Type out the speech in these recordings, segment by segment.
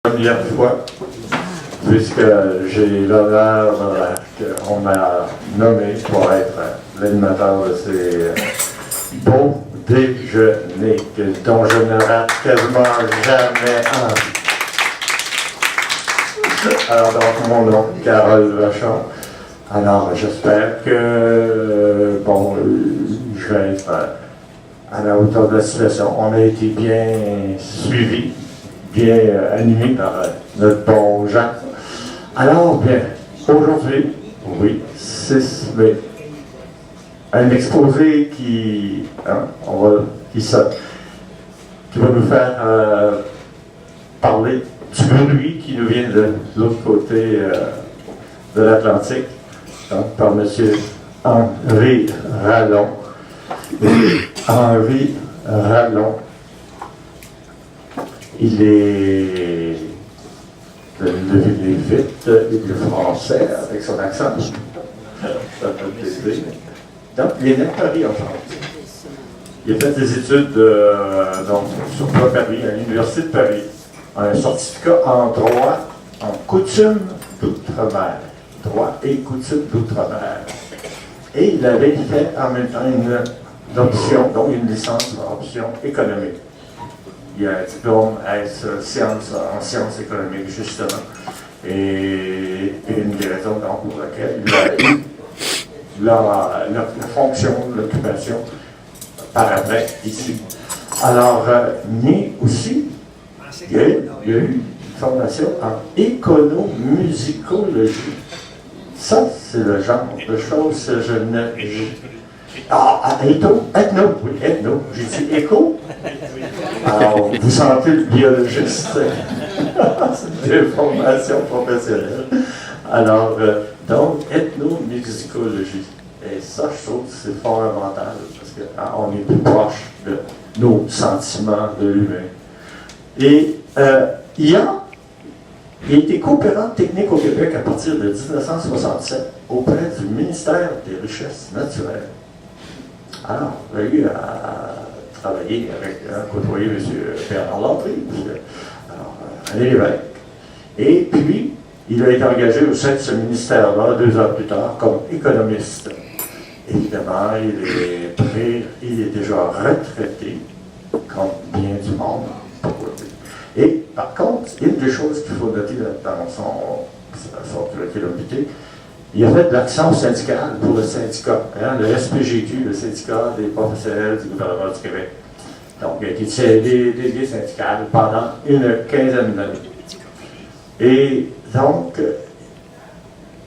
Première fois, puisque j'ai l'honneur qu'on m'a nommé pour être l'animateur de ces beaux déjeuners dont je ne rate quasiment jamais un. Alors, donc, mon nom, Carole Vachon. Alors, j'espère que, je vais être à la hauteur de la situation. On a été bien suivis, bien animé par notre bon Jean. Alors, bien, aujourd'hui, oui, 6 mai, un exposé qui va nous faire parler du bruit qui nous vient de l'autre côté de l'Atlantique, par M. Henri Rallon. Henri Rallon, il est devenu vite, il est français avec son accent. Ça fait plaisir. Donc, il est né à Paris, en France. Il a fait des études sur Paris, à l'Université de Paris. Un certificat en droit, en coutume d'outre-mer. Droit et coutume d'outre-mer. Et il avait fait en même temps une option, donc une licence en option économique. Il y a un diplôme en sciences économiques, justement. Et une des raisons pour laquelle il a eu la fonction, l'occupation par après ici. Alors, mais aussi, il y a eu une formation en économusicologie. Ça, c'est le genre de choses que je ne... ethno. J'ai dit écho. Alors, vous sentez le biologiste. C'est une formation professionnelle. Alors, donc, ethnomusicologie. Et ça, je trouve que c'est fondamental parce qu'on est plus proche de nos sentiments de l'humain. Et il a été coopérant technique au Québec à partir de 1967 auprès du ministère des Richesses naturelles. Alors, il a eu à travailler côtoyer M. Bernard Landry, René Lévesque. Et puis, il a été engagé au sein de ce ministère-là 2 ans plus tard comme économiste. Évidemment, il est déjà retraité, comme bien du monde. Et par contre, une des choses qu'il faut noter dans son curriculum vitae, il a fait de l'action syndicale pour le syndicat, le SPGQ, le syndicat des professionnels du gouvernement du Québec. Donc, il a été délégué syndical pendant une quinzaine d'années. Et donc,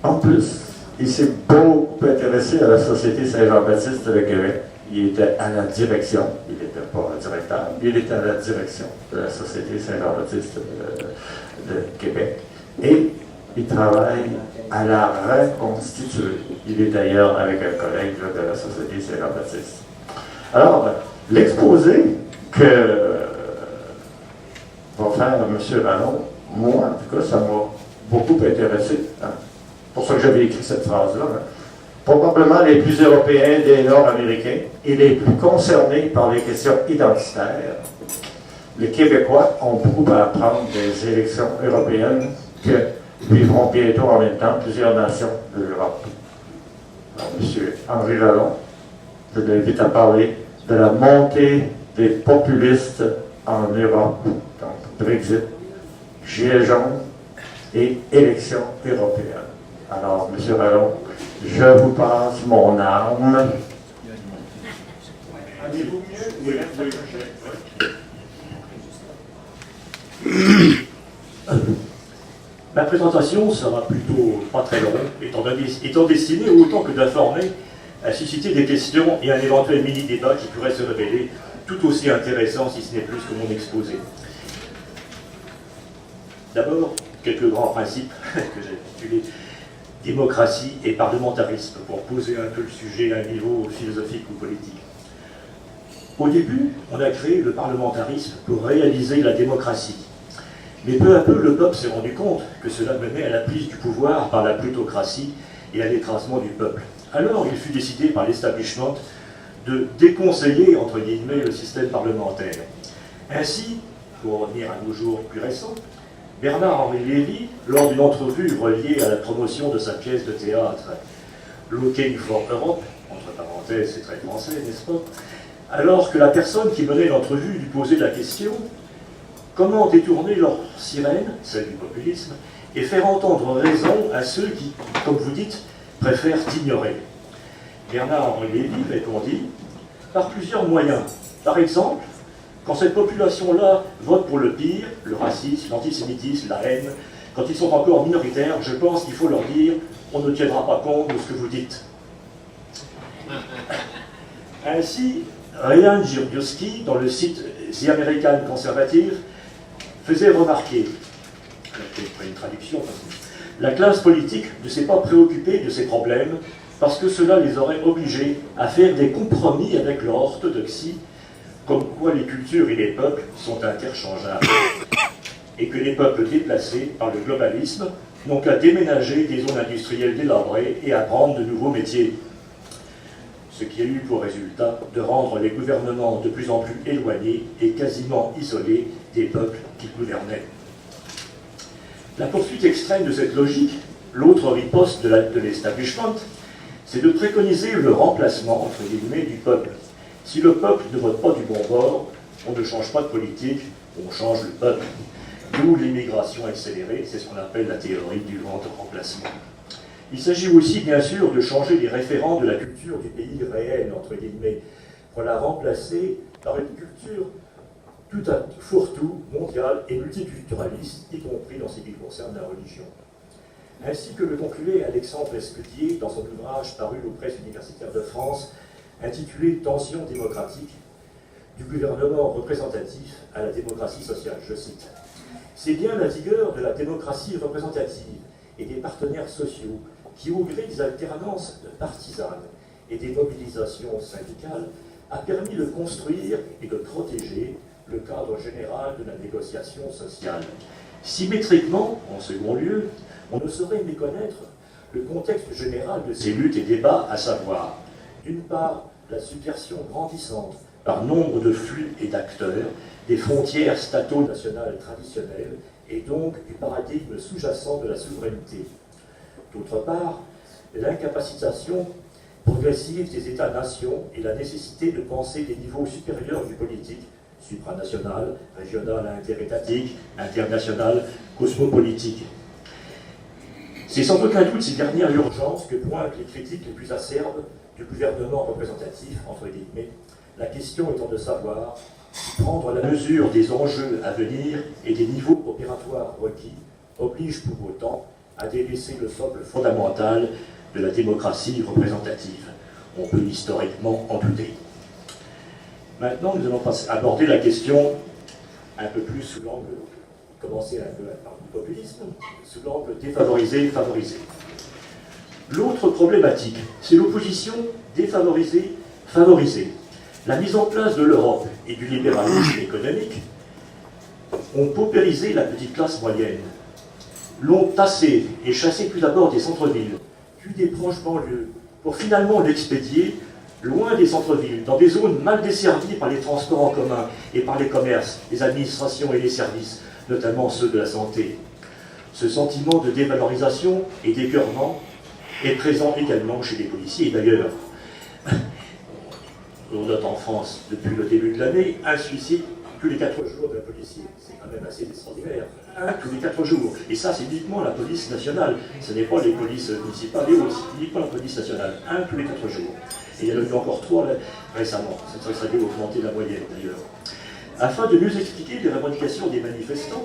en plus, il s'est beaucoup intéressé à la Société Saint-Jean-Baptiste de Québec. Il était à la direction, il n'était pas directeur, il était à la direction de la Société Saint-Jean-Baptiste de Québec. Et il travaille à la reconstituer. Il est d'ailleurs avec un collègue de la Société Saint-Jean-Baptiste. Alors, l'exposé que va faire M. Rallon, moi, en tout cas, ça m'a beaucoup intéressé. C'est pour ça que j'avais écrit cette phrase-là. Probablement les plus européens des Nord-Américains et les plus concernés par les questions identitaires. Les Québécois ont beaucoup à apprendre des élections européennes que vivront bientôt en même temps plusieurs nations de l'Europe. Alors, M. Henri Rallon, je l'invite à parler de la montée des populistes en Europe, donc Brexit, Gilets jaunes et élections européennes. Alors, M. Rallon, je vous passe mon arme. Allez-vous mieux? Ma présentation sera plutôt pas très longue, étant destinée autant que d'informer à susciter des questions et un éventuel mini-débat qui pourrait se révéler tout aussi intéressant, si ce n'est plus, que mon exposé. D'abord, quelques grands principes que j'ai intitulés démocratie et parlementarisme, pour poser un peu le sujet à un niveau philosophique ou politique. Au début, on a créé le parlementarisme pour réaliser la démocratie. Mais peu à peu, le peuple s'est rendu compte que cela menait à la prise du pouvoir par la plutocratie et à l'écrasement du peuple. Alors, il fut décidé par l'establishment de déconseiller, entre guillemets, le système parlementaire. Ainsi, pour revenir à nos jours plus récents, Bernard-Henri Lévy, lors d'une entrevue reliée à la promotion de sa pièce de théâtre Looking for Europe, entre parenthèses, c'est très français, n'est-ce pas? Alors que la personne qui menait l'entrevue lui posait la question: comment détourner leur sirène, celle du populisme, et faire entendre raison à ceux qui, comme vous dites, préfèrent ignorer? Bernard-Henri Lévy répondit: par plusieurs moyens. Par exemple, quand cette population-là vote pour le pire, le racisme, l'antisémitisme, la haine, quand ils sont encore minoritaires, je pense qu'il faut leur dire: on ne tiendra pas compte de ce que vous dites. Ainsi, Ryan Girdowski, dans le site The American Conservative, faisait remarquer, une traduction, la classe politique ne s'est pas préoccupée de ces problèmes parce que cela les aurait obligés à faire des compromis avec leur orthodoxie, comme quoi les cultures et les peuples sont interchangeables, et que les peuples déplacés par le globalisme n'ont qu'à déménager des zones industrielles délabrées et apprendre de nouveaux métiers. Ce qui a eu pour résultat de rendre les gouvernements de plus en plus éloignés et quasiment isolés des peuples qui gouvernaient. La poursuite extrême de cette logique, l'autre riposte de l'establishment, c'est de préconiser le remplacement, entre guillemets, du peuple. Si le peuple ne vote pas du bon bord, on ne change pas de politique, on change le peuple. D'où l'immigration accélérée, c'est ce qu'on appelle la théorie du vent de remplacement. Il s'agit aussi, bien sûr, de changer les référents de la culture du pays réel, entre guillemets, pour la remplacer par une culture tout à fourre-tout, mondiale et multiculturaliste, y compris dans ce qui concerne la religion. Ainsi que le concluait Alexandre Escudier dans son ouvrage paru aux presses universitaires de France, intitulé « Tensions démocratiques, du gouvernement représentatif à la démocratie sociale ». Je cite: « C'est bien la vigueur de la démocratie représentative et des partenaires sociaux qui, au gré des alternances partisanes et des mobilisations syndicales, a permis de construire et de protéger le cadre général de la négociation sociale. Symétriquement, en second lieu, on ne saurait méconnaître le contexte général de ces luttes et débats, à savoir, d'une part, la subversion grandissante par nombre de flux et d'acteurs des frontières stato-nationales traditionnelles et donc du paradigme sous-jacent de la souveraineté. D'autre part, l'incapacitation progressive des États-nations et la nécessité de penser des niveaux supérieurs du politique, supranational, régional, interétatique, international, cosmopolitique. C'est sans aucun doute ces dernières urgences que pointent les critiques les plus acerbes du gouvernement représentatif, entre guillemets, la question étant de savoir si prendre la mesure des enjeux à venir et des niveaux opératoires requis oblige pour autant à délaisser le socle fondamental de la démocratie représentative. On peut historiquement en douter. Maintenant, nous allons aborder la question un peu plus sous l'angle, commencer un peu par le populisme, sous l'angle défavorisé-favorisé. L'autre problématique, c'est l'opposition défavorisée-favorisée. La mise en place de l'Europe et du libéralisme économique ont paupérisé la petite classe moyenne, l'ont tassé et chassé tout d'abord des centres-villes, puis des proches banlieues, pour finalement l'expédier loin des centres-villes, dans des zones mal desservies par les transports en commun et par les commerces, les administrations et les services, notamment ceux de la santé. Ce sentiment de dévalorisation et d'écœurement est présent également chez les policiers. Et d'ailleurs, on note en France, depuis le début de l'année, un suicide tous les 4 jours d'un policier. C'est quand même assez extraordinaire. Un tous les 4 jours. Et ça, c'est uniquement la police nationale. Ce n'est pas les polices municipales et autres, c'est uniquement la police nationale. Un tous les 4 jours. Et il y en a eu encore 3 récemment. Ça serait augmenter la moyenne d'ailleurs. Afin de mieux expliquer les revendications des manifestants,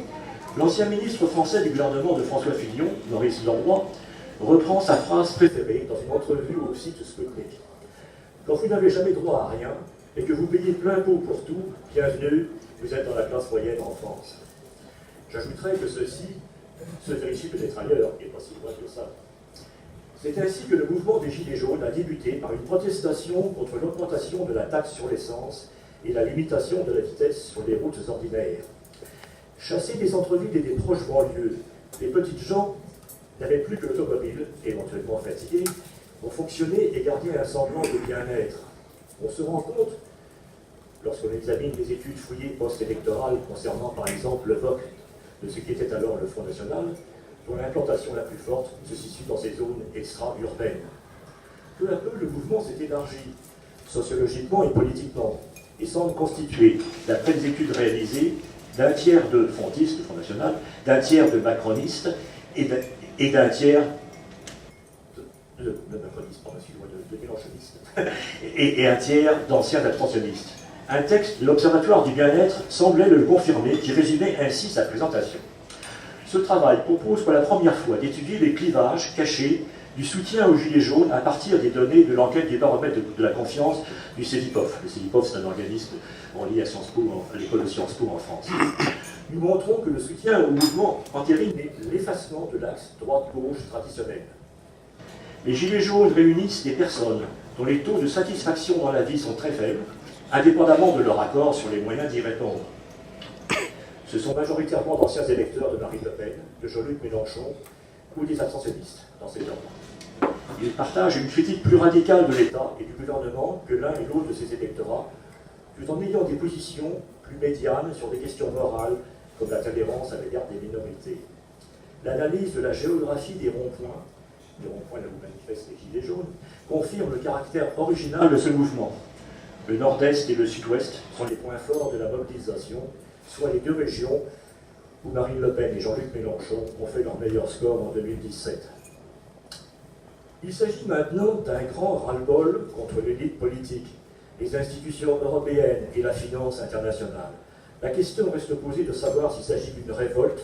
l'ancien ministre français du gouvernement de François Fillon, Maurice Lambrois, reprend sa phrase préférée dans une entrevue au site Sputnik. Quand vous n'avez jamais droit à rien et que vous payez plein pot pour tout, bienvenue, vous êtes dans la classe moyenne en France. J'ajouterais que ceci se vérifie peut-être ailleurs, et pas si loin que ça. C'est ainsi que le mouvement des Gilets jaunes a débuté par une protestation contre l'augmentation de la taxe sur l'essence et la limitation de la vitesse sur les routes ordinaires. Chassés des centres-villes et des proches banlieues, les petites gens n'avaient plus que l'automobile, éventuellement fatigués, pour fonctionner et garder un semblant de bien-être. On se rend compte, lorsqu'on examine les études fouillées post-électorales concernant par exemple le vote de ce qui était alors le Front National, dont l'implantation la plus forte se situe dans ces zones extra-urbaines. Peu à peu, le mouvement s'est élargi, sociologiquement et politiquement, et semble constituer, d'après les études réalisées, d'un tiers de frontistes, du Front National, d'un tiers de macronistes et d'un tiers de macronistes, pardon, excusez-moi, de mélanchonistes, et un tiers d'anciens abstentionnistes. Un texte de l'Observatoire du bien-être semblait le confirmer, qui résumait ainsi sa présentation. Ce travail propose pour la première fois d'étudier les clivages cachés du soutien aux Gilets jaunes à partir des données de l'enquête du baromètre de la confiance du CEVIPOF. Le CEVIPOF, c'est un organisme relié à Sciences Po, à l'école de Sciences Po en France. Nous montrons que le soutien au mouvement entérine l'effacement de l'axe droite-gauche traditionnel. Les Gilets jaunes réunissent des personnes dont les taux de satisfaction dans la vie sont très faibles, indépendamment de leur accord sur les moyens d'y répondre. Ce sont majoritairement d'anciens électeurs de Marine Le Pen, de Jean-Luc Mélenchon ou des abstentionnistes dans ces ordres. Ils partagent une critique plus radicale de l'État et du gouvernement que l'un et l'autre de ces électorats, tout en ayant des positions plus médianes sur des questions morales comme la tolérance à l'égard des minorités. L'analyse de la géographie des ronds-points là où manifestent les Gilets jaunes, confirme le caractère original de ce mouvement. Le nord-est et le sud-ouest sont les points forts de la mobilisation, soit les deux régions où Marine Le Pen et Jean-Luc Mélenchon ont fait leur meilleur score en 2017. Il s'agit maintenant d'un grand ras-le-bol contre l'élite politique, les institutions européennes et la finance internationale. La question reste posée de savoir s'il s'agit d'une révolte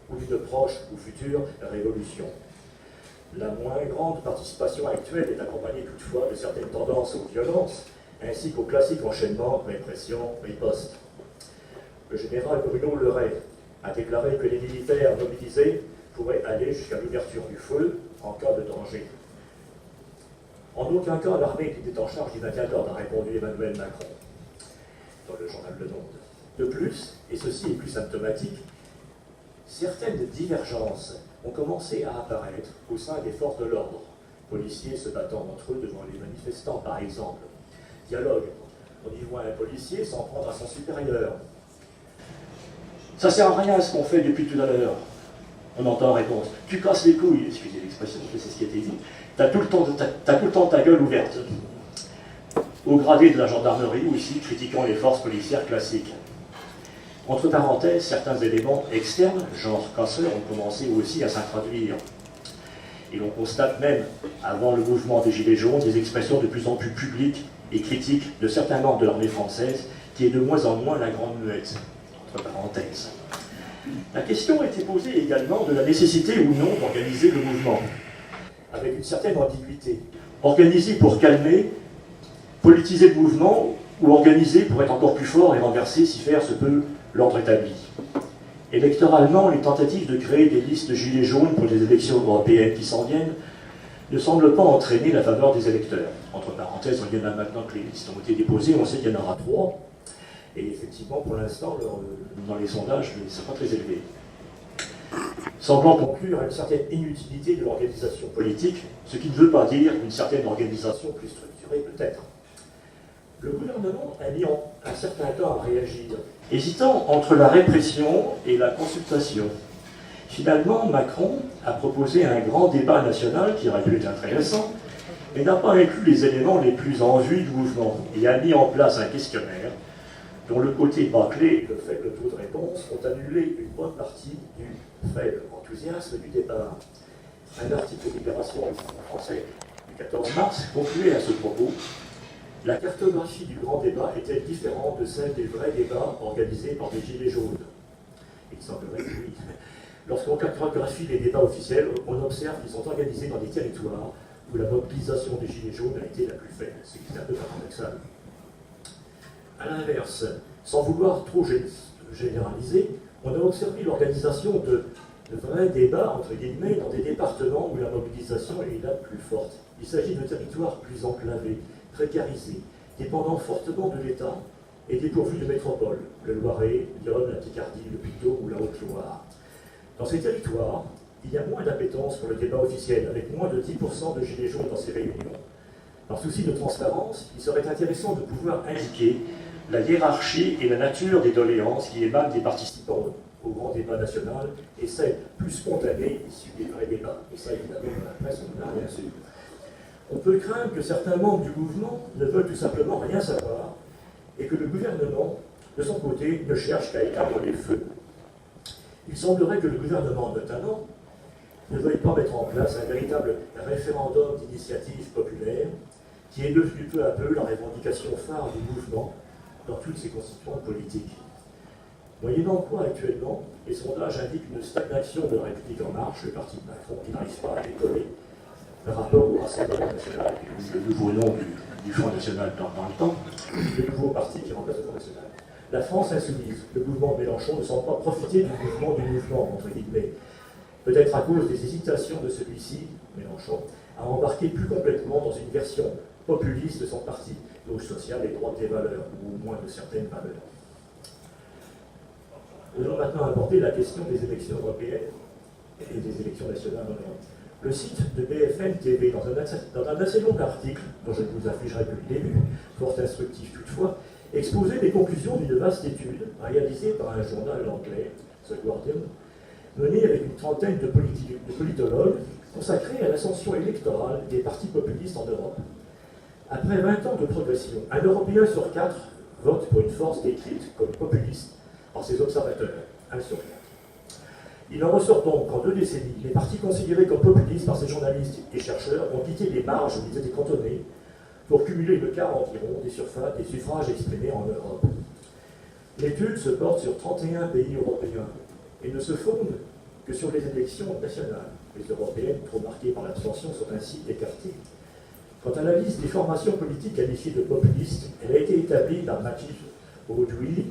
ou d'une proche ou future révolution. La moins grande participation actuelle est accompagnée toutefois de certaines tendances aux violences, ainsi qu'au classique enchaînement répression-riposte. Le général Bruno Le Ray a déclaré que les militaires mobilisés pourraient aller jusqu'à l'ouverture du feu en cas de danger. En aucun cas, l'armée qui était en charge du maintien de l'ordre, a répondu Emmanuel Macron dans le journal Le Monde. De plus, et ceci est plus symptomatique, certaines divergences ont commencé à apparaître au sein des forces de l'ordre, policiers se battant entre eux devant les manifestants par exemple. Dialogue, on y voit un policier s'en prendre à son supérieur. Ça sert à rien ce qu'on fait depuis tout à l'heure. On entend en réponse, tu casses les couilles, excusez l'expression, c'est ce qui a été dit, t'as tout le temps ta gueule ouverte. Au gradé de la gendarmerie aussi, critiquant les forces policières classiques. Entre parenthèses, certains éléments externes, genre casseurs, ont commencé aussi à s'introduire. Et l'on constate même, avant le mouvement des Gilets jaunes, des expressions de plus en plus publiques et critiques de certains membres de l'armée française, qui est de moins en moins la grande muette, entre parenthèses. La question a été posée également de la nécessité ou non d'organiser le mouvement, avec une certaine ambiguïté. Organiser pour calmer, politiser le mouvement, ou organiser pour être encore plus fort et renverser, si faire se peut, l'ordre établi. Électoralement, les tentatives de créer des listes gilets jaunes pour les élections européennes qui s'en viennent ne semblent pas entraîner la faveur des électeurs. Entre parenthèses, il y en a maintenant que les listes ont été déposées, on sait qu'il y en aura 3, et effectivement, pour l'instant, dans les sondages, ils ne sont pas très élevés. Semblant conclure à une certaine inutilité de l'organisation politique, ce qui ne veut pas dire une certaine organisation plus structurée peut-être. Le gouvernement a mis un certain temps à réagir, hésitant entre la répression et la consultation. Finalement, Macron a proposé un grand débat national qui aurait pu être intéressant, mais n'a pas inclus les éléments les plus en vue du mouvement et a mis en place un questionnaire dont le côté bâclé et le faible taux de réponse ont annulé une bonne partie du faible enthousiasme du départ. Un article de Libération français du 14 mars concluait à ce propos. La cartographie du grand débat est-elle différente de celle des vrais débats organisés par des gilets jaunes? Il semblerait que oui. Lorsqu'on cartographie les débats officiels, on observe qu'ils sont organisés dans des territoires où la mobilisation des gilets jaunes a été la plus faible, ce qui est un peu paradoxal. A l'inverse, sans vouloir trop généraliser, on a observé l'organisation de vrais débats, entre guillemets, dans des départements où la mobilisation est la plus forte. Il s'agit de territoires plus enclavés, précarisés, dépendant fortement de l'État et dépourvus de métropole, le Loiret, l'Yonne, la Picardie, le Puteaux ou la Haute-Loire. Dans ces territoires, il y a moins d'appétence pour le débat officiel, avec moins de 10% de gilets jaunes dans ces réunions. Par souci de transparence, il serait intéressant de pouvoir indiquer la hiérarchie et la nature des doléances qui émanent des participants au grand débat national et celle plus spontanée issue des vrais débats. Et ça, évidemment, dans la presse, on n'a rien su. On peut craindre que certains membres du mouvement ne veulent tout simplement rien savoir et que le gouvernement, de son côté, ne cherche qu'à éteindre les feux. Il semblerait que le gouvernement, notamment, ne veuille pas mettre en place un véritable référendum d'initiative populaire qui est devenu peu à peu la revendication phare du mouvement dans toutes ses constituantes politiques. Moyennant quoi, actuellement, les sondages indiquent une stagnation de la République en marche, le parti de Macron qui n'arrive pas à décoller par rapport au Rassemblement national, le nouveau nom du Front national dans le temps, le nouveau parti qui remplace le Front national. La France insoumise, le mouvement de Mélenchon, ne semble pas profiter du mouvement, entre guillemets, peut-être à cause des hésitations de celui-ci, Mélenchon, à embarquer plus complètement dans une version populiste de son parti, gauche sociale et droite des valeurs, ou au moins de certaines valeurs. Nous allons maintenant aborder la question des élections européennes et des élections nationales en Europe. Le site de BFM TV, dans un assez long article, dont je ne vous afficherai plus le début, fort instructif toutefois, exposait les conclusions d'une vaste étude réalisée par un journal anglais, The Guardian, menée avec une trentaine de politologues consacrée à l'ascension électorale des partis populistes en Europe. Après 20 ans de progression, un Européen sur 4 vote pour une force décrite comme populiste par ses observateurs, 1 sur 4. Il en ressort donc qu'en 2 décennies, les partis considérés comme populistes par ces journalistes et chercheurs ont quitté les marges où ils étaient cantonnés pour cumuler le quart environ des suffrages exprimés en Europe. L'étude se porte sur 31 pays européens et ne se fonde que sur les élections nationales. Les européennes, trop marquées par l'abstention, sont ainsi écartées. Quant à la liste des formations politiques qualifiées de populistes, elle a été établie par Mathilde Baudouin,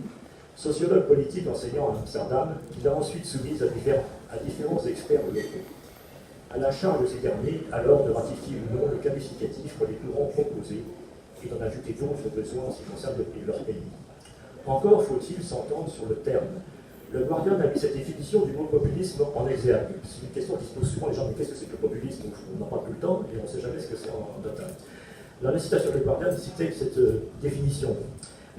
sociologue politique enseignant à Amsterdam, qui l'a ensuite soumise à différents experts locaux. À la charge de ces derniers, alors de ratifier ou non le qualificatif pour les courants proposés et d'en ajouter d'autres besoins en ce qui concerne leur pays. Encore faut-il s'entendre sur le terme. Le Guardian a mis cette définition du mot populisme en exergue. C'est une question qui se pose souvent, les gens mais qu'est-ce que c'est que le populisme? On n'en parle plus le temps et on ne sait jamais ce que c'est en total. Dans la citation du Guardian, citait cette définition.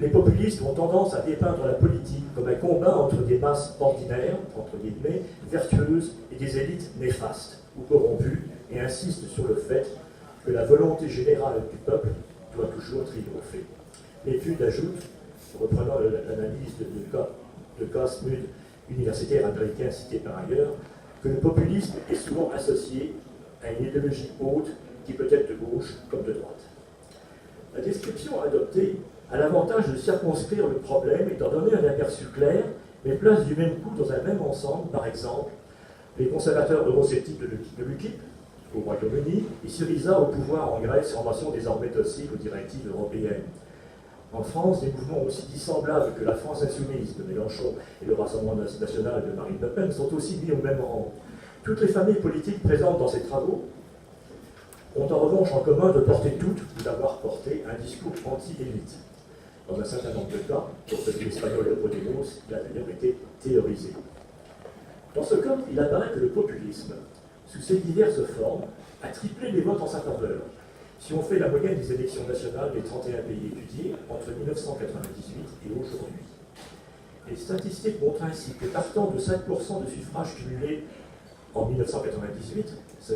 Les populistes ont tendance à dépeindre la politique comme un combat entre des masses ordinaires, entre guillemets, vertueuses, et des élites néfastes ou corrompues, et insistent sur le fait que la volonté générale du peuple doit toujours triompher. L'étude ajoute, reprenant l'analyse de Gasmud, universitaire américain cité par ailleurs, que le populisme est souvent associé à une idéologie haute qui peut être de gauche comme de droite. La description adoptée a l'avantage de circonscrire le problème et d'en donner un aperçu clair, mais place du même coup dans un même ensemble, par exemple, les conservateurs eurosceptiques de l'UKIP au Royaume-Uni et Syriza au pouvoir en Grèce, formation désormais docile aux directives européennes. En France, des mouvements aussi dissemblables que la France insoumise de Mélenchon et le Rassemblement national de Marine Le Pen sont aussi mis au même rang. Toutes les familles politiques présentes dans ces travaux ont en revanche en commun de porter toutes ou d'avoir porté un discours anti-élite. Dans un certain nombre de cas, pour celui espagnol de Podemos, il a d'ailleurs été théorisé. Dans ce cas, il apparaît que le populisme, sous ses diverses formes, a triplé les votes en sa faveur. Si on fait la moyenne des élections nationales des 31 pays étudiés entre 1998 et aujourd'hui. Les statistiques montrent ainsi que partant de 5% de suffrages cumulés en 1998, 7%,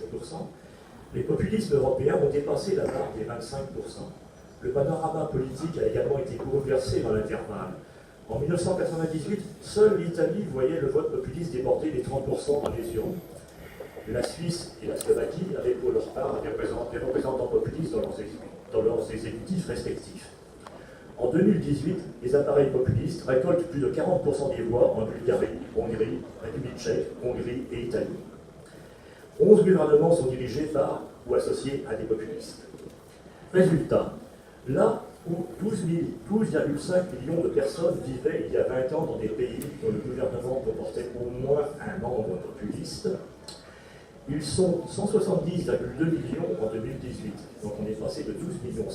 les populismes européens ont dépassé la barre des 25%. Le panorama politique a également été bouleversé dans l'intervalle. En 1998, seule l'Italie voyait le vote populiste déborder les 30% dans les urnes. La Suisse et la Slovaquie avaient pour leur part des représentants populistes dans leurs exécutifs respectifs. En 2018, les appareils populistes récoltent plus de 40% des voix en Bulgarie, Hongrie, République tchèque, Hongrie et Italie. 11 gouvernements sont dirigés par ou associés à des populistes. Résultat, là où 12,5 millions de personnes vivaient il y a 20 ans dans des pays dont le gouvernement comportait au moins un membre populiste, ils sont 170,2 millions en 2018. Donc on est passé de 12,5 millions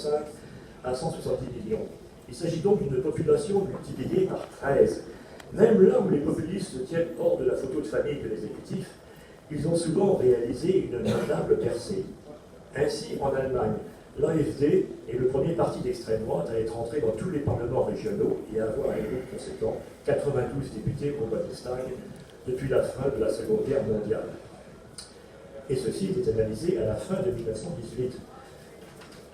à 170 millions. Il s'agit donc d'une population multipliée par 13. Même là où les populistes se tiennent hors de la photo de famille de l'exécutif, ils ont souvent réalisé une notable percée. Ainsi, en Allemagne, l'AfD est le premier parti d'extrême droite à être entré dans tous les parlements régionaux et à avoir élu conséquent 92 députés au Bundestag depuis la fin de la Seconde Guerre mondiale. Et ceci était analysé à la fin de 1918.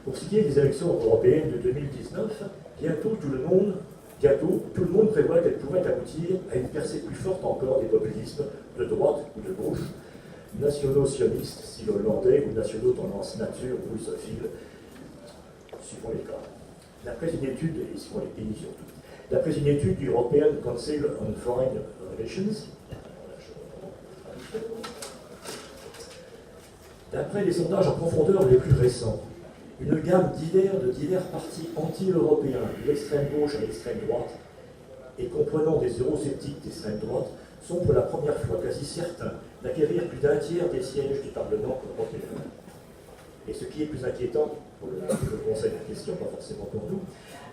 Pour ce qui est des élections européennes de 2019, bientôt tout le monde prévoit qu'elles pourraient aboutir à une percée plus forte encore des populismes de droite ou de gauche, nationaux sionistes, style hollandais, ou nationaux tendance nature ou russophiles, suivant les cas. D'après une étude, et suivant les pays surtout, d'après une étude du European Council on Foreign Relations, d'après les sondages en profondeur les plus récents, une gamme de divers partis anti-européens, de l'extrême gauche à l'extrême droite, et comprenant des eurosceptiques d'extrême droite, sont pour la première fois quasi certains d'acquérir plus d'un tiers des sièges du Parlement européen. Et ce qui est plus inquiétant, pour le Conseil en question, pas forcément pour nous,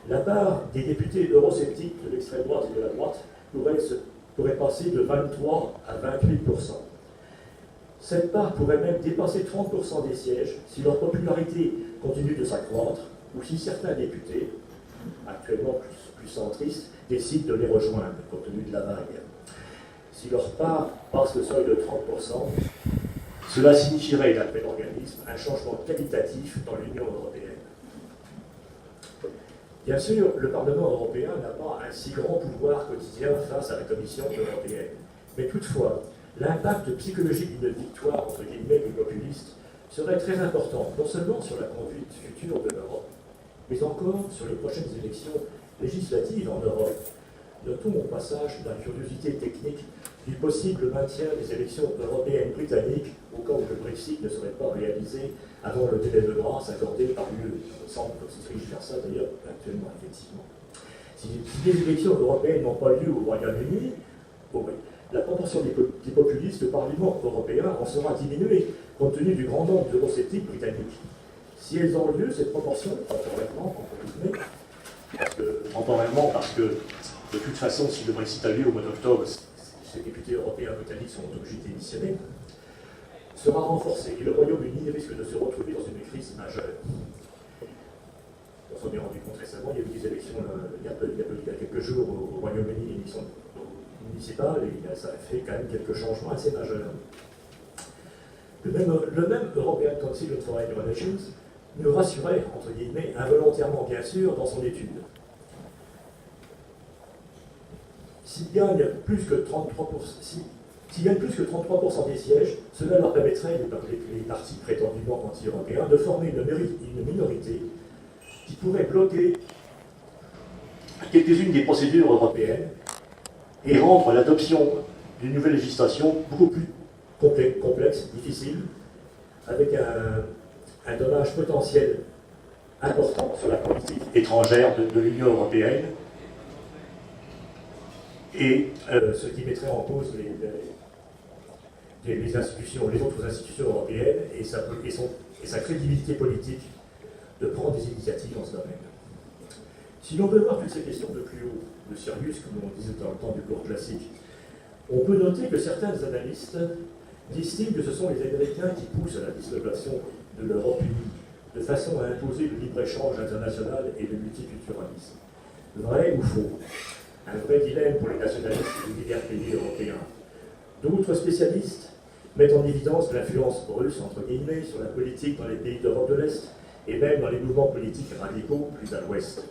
la part des députés eurosceptiques de l'extrême droite et de la droite pourrait passer de 23 à 28%. Cette part pourrait même dépasser 30% des sièges si leur popularité continue de s'accroître ou si certains députés, actuellement plus centristes, décident de les rejoindre compte tenu de la vague. Si leur part passe le seuil de 30%, cela signifierait, d'après l'organisme, un changement qualitatif dans l'Union européenne. Bien sûr, le Parlement européen n'a pas un si grand pouvoir quotidien face à la Commission européenne. Mais toutefois, l'impact psychologique d'une victoire, entre guillemets, des populistes serait très important, non seulement sur la conduite future de l'Europe, mais encore sur les prochaines élections législatives en Europe. Notons au passage la curiosité technique du possible maintien des élections européennes britanniques au cas où le Brexit ne serait pas réalisé avant le délai de grâce accordé par l'UE. Il me semble que l'Autriche faire ça d'ailleurs actuellement, effectivement. Si les élections européennes n'ont pas lieu au Royaume-Uni, la proportion des populistes au Parlement européen en sera diminuée, compte tenu du grand nombre d'eurosceptiques britanniques. Si elles ont lieu, cette proportion, temporairement, parce que de toute façon, si le Brexit a lieu au mois d'octobre, ces députés européens britanniques sont obligés de démissionner, sera renforcée et le Royaume-Uni risque de se retrouver dans une crise majeure. On s'en est rendu compte récemment, il y a eu des élections il y a quelques jours au Royaume-Uni, des élections municipales, et ça a fait quand même quelques changements assez majeurs. Le même European Council on Foreign Relations nous rassurait, entre guillemets, involontairement bien sûr, dans son étude. S'ils gagnent plus que 33% des sièges, cela leur permettrait, les partis prétendument anti-européens, de former une minorité qui pourrait bloquer quelques-unes des procédures européennes et rendre l'adoption d'une nouvelle législation beaucoup plus complexe, difficile, avec un dommage potentiel important sur la politique étrangère de l'Union européenne, et ce qui mettrait en cause les institutions, les autres institutions européennes et sa crédibilité politique de prendre des initiatives dans ce domaine. Si l'on veut voir toutes ces questions de plus haut, de Sirius, comme on disait dans le temps du cours classique, on peut noter que certains analystes distinguent que ce sont les Américains qui poussent à la dislocation de l'Europe unie, de façon à imposer le libre-échange international et le multiculturalisme. Vrai ou faux? Un vrai dilemme pour les nationalistes de divers pays européens. D'autres spécialistes mettent en évidence l'influence russe, entre guillemets, sur la politique dans les pays d'Europe de l'Est, et même dans les mouvements politiques radicaux plus à l'Ouest.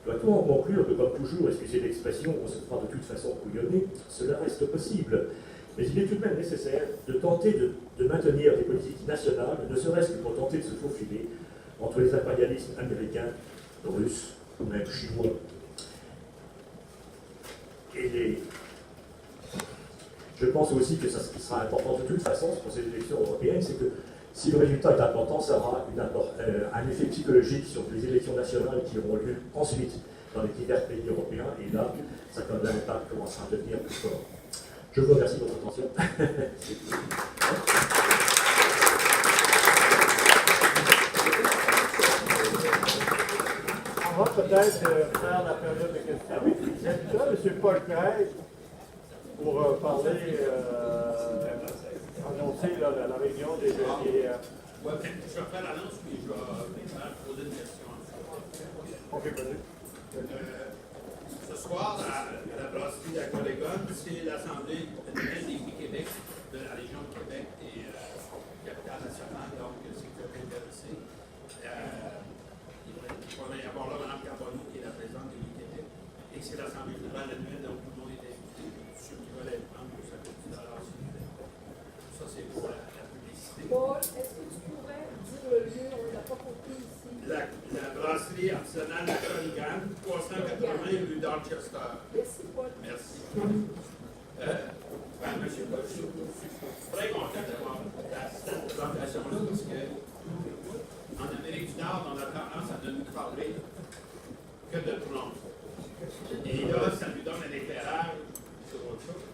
Doit-on en conclure que, comme toujours, excusez l'expression, on se fera de toute façon couillonner? Cela reste possible, mais il est tout de même nécessaire de tenter de maintenir des politiques nationales, ne serait-ce que pour tenter de se faufiler entre les impérialismes américains, russes ou même chinois. Je pense aussi que ce qui sera important de toute façon pour ces élections européennes, c'est que si le résultat est important, ça aura un effet psychologique sur les élections nationales qui auront lieu ensuite dans les divers pays européens, et là, l'impact commencera à devenir plus fort. Je vous remercie de votre attention. On va peut-être faire la période de questions. J'invite là M. Paul Craig pour parler, annoncer la réunion des Ouais, ben, je vais faire l'annonce, puis je vais poser une question. OK, vas-y. Ce soir, à la brasserie d'Aqualégon, c'est l'Assemblée nationale des Québec, de la région de Québec et capitale nationale, donc si vous êtes intéressé. Il va y avoir là Mme Carbonneau qui est la présidente des Québec et c'est l'Assemblée générale annuelle, donc tout le monde est invité. Ceux qui veulent être membres, ça coûte $10 s'il vous plaît. Ça, c'est pour la publicité. Paul, est-ce que tu pourrais dire le lieu? On ne l'a pas compris ici. La brasserie artisanale de Shawinigan, 380 rue Dorchester. Merci, Paul. Merci. Monsieur Paul, je suis très content d'avoir cette présentation-là parce que en Amérique du Nord, on a tendance à ne nous parler que de Trump. Et là, ça lui donne un éclairage sur autre chose.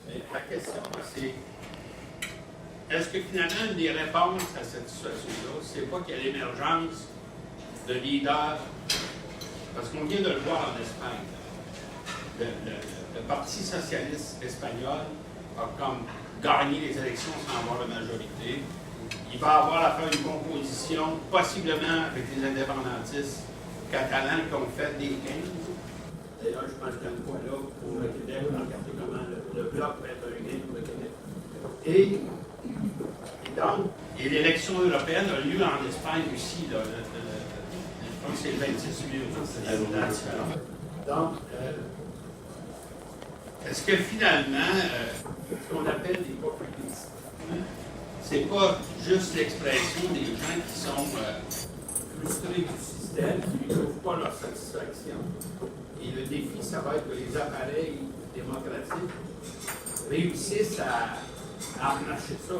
Mais la question, c'est est-ce que finalement, une des réponses à cette situation-là, c'est pas qu'il y a l'émergence de leaders, parce qu'on vient de le voir en Espagne. Le Parti socialiste espagnol a comme gagné les élections sans avoir la majorité. Il va avoir à faire une composition, possiblement avec les indépendantistes catalans qui ont fait des 15. D'ailleurs, je pense qu'il y a une fois là pour le Québec, on a regardé comment le bloc va être un gain pour le Québec. Et donc, l'élection européenne a lieu en Espagne aussi, là, je pense que c'est le 26 mai, c'est la différence. Donc, est-ce que finalement, ce qu'on appelle des populistes, c'est pas juste l'expression des gens qui sont frustrés du système, qui ne trouvent pas leur satisfaction. Et le défi, ça va être que les appareils démocratiques réussissent à arracher ça,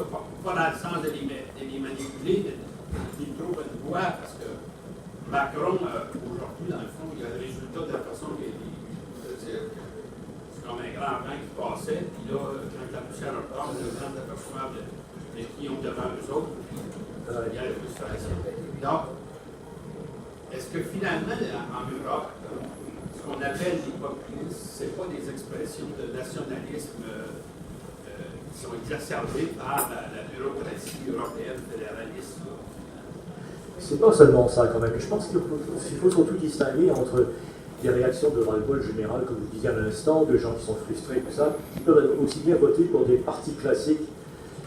pas dans le sens de les manipuler, qu'ils trouvent une voie, parce que Macron, aujourd'hui, dans le fond, il a le résultat de la façon qu'il dire que c'est comme un grand vent qui passait, puis là, quand la poussière repart, les gens s'aperçoivent de qui ont devant eux autres, puis il y a la frustration. Donc, est-ce que finalement, en Europe, ce qu'on appelle des populistes, ce n'est pas des expressions de nationalisme qui sont exacerbées par la bureaucratie européenne fédéraliste? C'est pas seulement ça quand même. Je pense qu'il faut surtout distinguer entre des réactions de ras-le-bol général, comme vous disiez à l'instant, de gens qui sont frustrés, tout ça, qui peuvent aussi bien voter pour des partis classiques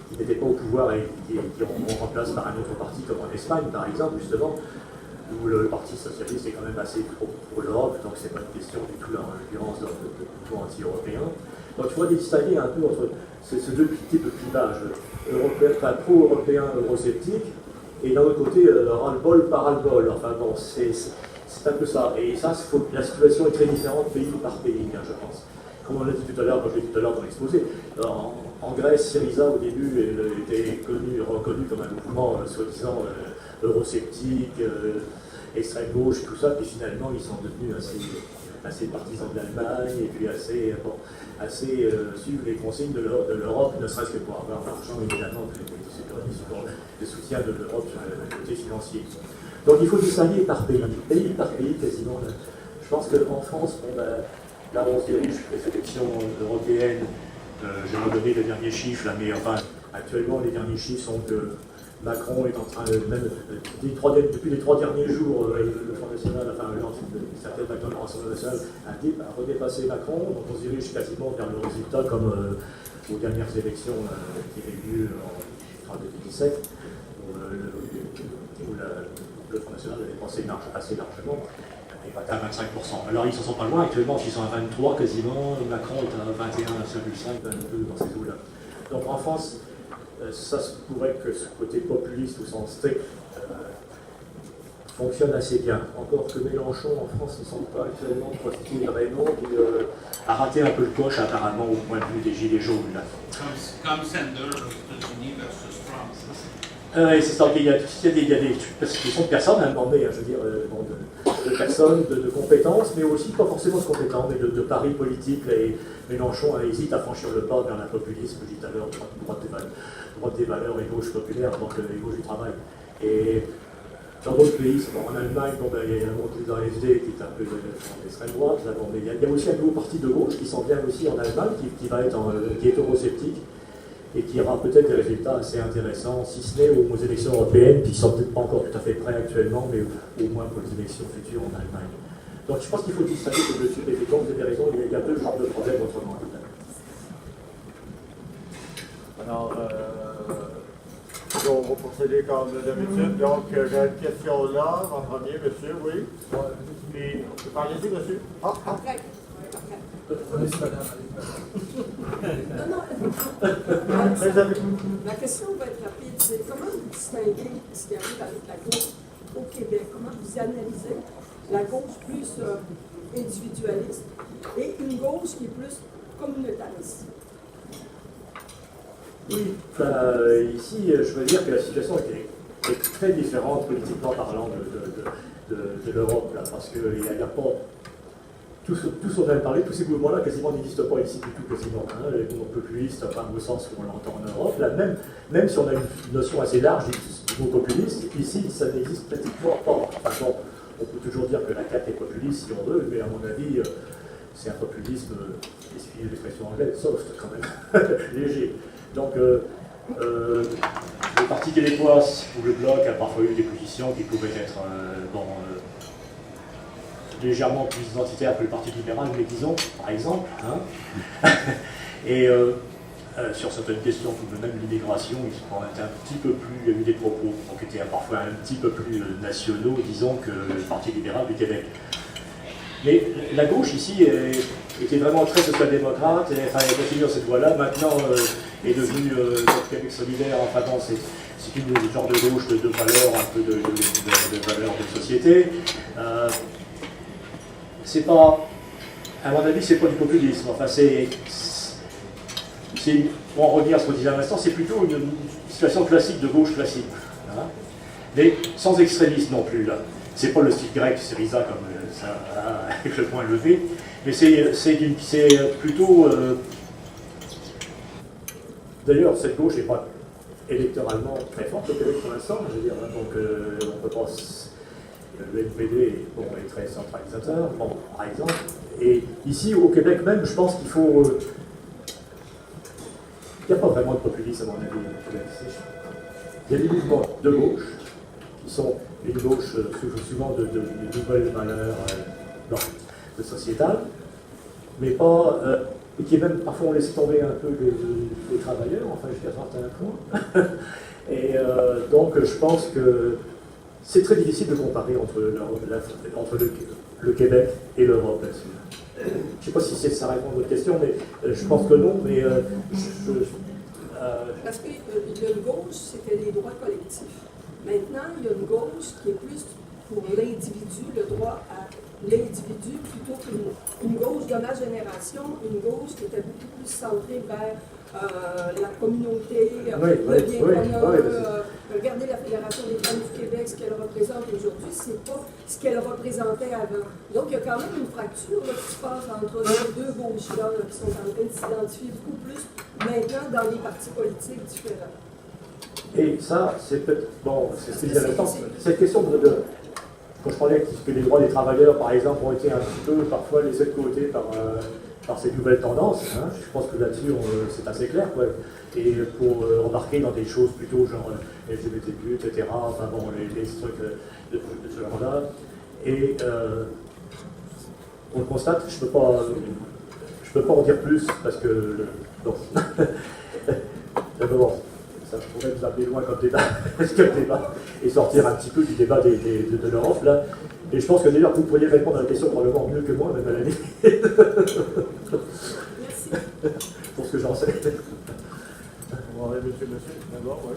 qui n'étaient pas au pouvoir et qui remplacent par un autre parti, comme en Espagne par exemple, justement, où le Parti socialiste est quand même assez pour l'Europe, donc c'est pas une question du tout, là, en l'occurrence, de niveau anti-européen. Donc il faut distinguer un peu entre ces deux types de clivage, pro-européen, eurosceptique, et d'un autre côté, ras-le-bol par ras-le-bol. Enfin bon, c'est un peu ça. Et ça, la situation est très différente pays par pays, hein, je pense. Comme on l'a dit tout à l'heure, quand je l'ai dit tout à l'heure dans l'exposé, en Grèce, Syriza, au début, était reconnu comme un mouvement soi-disant eurosceptique, extrême gauche et tout ça, puis finalement, ils sont devenus assez partisans de l'Allemagne, et puis assez suivre les consignes de l'Europe, ne serait-ce que pour avoir l'argent, évidemment, le soutien de l'Europe sur le côté financier. Donc il faut distinguer par pays quasiment. Je pense qu'en France, là on se dirige vers les élections européennes. Je vais donner les derniers chiffres, là, mais enfin, actuellement, les derniers chiffres sont que Macron est en train, depuis les 3 derniers jours, le Front National, enfin, certains acteurs du Rassemblement national a redépassé Macron, donc on se dirige quasiment vers le résultat comme aux dernières élections qui avaient lieu en 2017, où le Front National a dépensé assez largement. Il est à 25%. Alors ils ne sont pas loin, actuellement ils sont à 23 quasiment, Macron est à 21,5, 22 dans ces eaux-là. Donc en France, ça se pourrait que ce côté populiste au sens strict fonctionne assez bien. Encore que Mélenchon en France ne semble pas actuellement prostituer Raymond, qui a raté un peu le coche apparemment au point de vue des gilets jaunes. Là. Comme Sanders aux États-Unis versus Trump. C'est ça, il y a des questions de personnes à un moment donné, je veux dire, de personnes, de compétences, mais aussi pas forcément de compétences, mais de paris politiques. Et Mélenchon hésite à franchir le pas vers la populisme, je dis tout à l'heure, droite des valeurs et gauche populaire, donc et gauche du travail. Et dans d'autres pays, en Allemagne, il y a la montée dans l'AfD qui est un peu d'extrême droite, mais il y a aussi un nouveau parti de gauche qui s'en vient aussi en Allemagne, qui est eurosceptique. et qui aura peut-être des résultats assez intéressants, si ce n'est aux élections européennes, qui ne sont peut-être pas encore tout à fait prêts actuellement, mais au moins pour les élections futures en Allemagne. Donc je pense qu'il faut distinguer ces deux types. Effectivement, vous avez raison, il y a deux genres de problèmes autrement. Alors, on va procéder comme d'habitude. Donc, j'ai une question là, en premier, monsieur, oui. Puis, parlez-y, monsieur. Ah, ah. Après. La question va être rapide. C'est comment vous distinguez ce qui arrive avec la gauche au Québec? Comment vous analysez la gauche plus individualiste et une gauche qui est plus communautariste? Oui, ici, je veux dire que la situation est très différente politiquement parlant de l'Europe, là, parce qu'il n'y a pas... Tous on vient de parler, tous ces mouvements-là quasiment n'existent pas ici du tout, quasiment. Hein, les mouvements populistes, enfin, au sens où on l'entend en Europe, là, même si on a une notion assez large du mot populiste, ici, ça n'existe pratiquement pas. Enfin, bon, on peut toujours dire que la CAQ est populiste si on veut, mais à mon avis, c'est un populisme, excusez l'expression anglaise, soft quand même, léger. Donc, le Parti québécois ou le Bloc a parfois eu des positions qui pouvaient être légèrement plus identitaires que le Parti libéral, mais disons, par exemple. Hein. Et sur certaines questions, comme même l'immigration, ils ont été un petit peu plus, il y a eu des propos qui étaient parfois un petit peu plus nationaux, disons, que le Parti libéral du Québec. Mais la gauche ici était vraiment très social-démocrate, et enfin, elle continue dans cette voie-là. Maintenant, est devenue Québec solidaire. Enfin, bon, c'est une genre de gauche de valeurs, un peu de valeurs de société. C'est pas, à mon avis, c'est pas du populisme. Enfin, pour en revenir à ce qu'on disait à l'instant, c'est plutôt une situation classique de gauche classique. Hein, mais sans extrémisme non plus, là. C'est pas le style grec, Syriza, comme ça, avec le point levé, mais c'est plutôt... D'ailleurs, cette gauche n'est pas électoralement très forte au Québec pour l'instant, je veux dire, hein, donc on peut pas... Le NPD bon, est très centralisateur, bon, par exemple, et ici, au Québec même, je pense qu'il faut... il n'y a pas vraiment de populisme, à mon avis, au Québec. Il y a des mouvements de gauche, qui sont une gauche souvent de nouvelles valeurs de sociétales, mais pas... et qui est même, parfois, on laisse tomber un peu les travailleurs, enfin, jusqu'à certains points. Et donc, je pense que c'est très difficile de comparer entre le Québec et l'Europe là-dessus. Je ne sais pas si ça répond à votre question, mais je pense que non, mais Parce que une gauche, c'était les droits collectifs. Maintenant, il y a une gauche qui est plus pour l'individu, le droit à l'individu, plutôt qu'une gauche de ma génération, une gauche qui était beaucoup plus centrée vers la communauté, le bien commun. Regardez la Fédération des femmes du Québec, ce qu'elle représente aujourd'hui, c'est pas ce qu'elle représentait avant. Donc, il y a quand même une fracture là, qui se passe entre les deux gauches-là qui sont en train de s'identifier beaucoup plus maintenant dans les partis politiques différents. Et ça, c'est peut-être... Bon, c'est ce que je disais à l'instant. Cette question quand je parlais que les droits des travailleurs, par exemple, ont été un petit peu parfois laissés de côté par ces nouvelles tendances, hein, je pense que là-dessus, c'est assez clair, quoi. Et pour embarquer dans des choses plutôt genre LGBTQ, etc., enfin bon, les trucs de ce genre-là. Et on le constate, je peux pas en dire plus, parce que... bon. D'abord, ça pourrait nous amener loin comme débat, et sortir un petit peu du débat de l'Europe, là. Et je pense que d'ailleurs, vous pourriez répondre à la question probablement mieux que moi, même à la limite. Merci. Pour ce que j'en sais. On va aller, monsieur, d'abord, oui.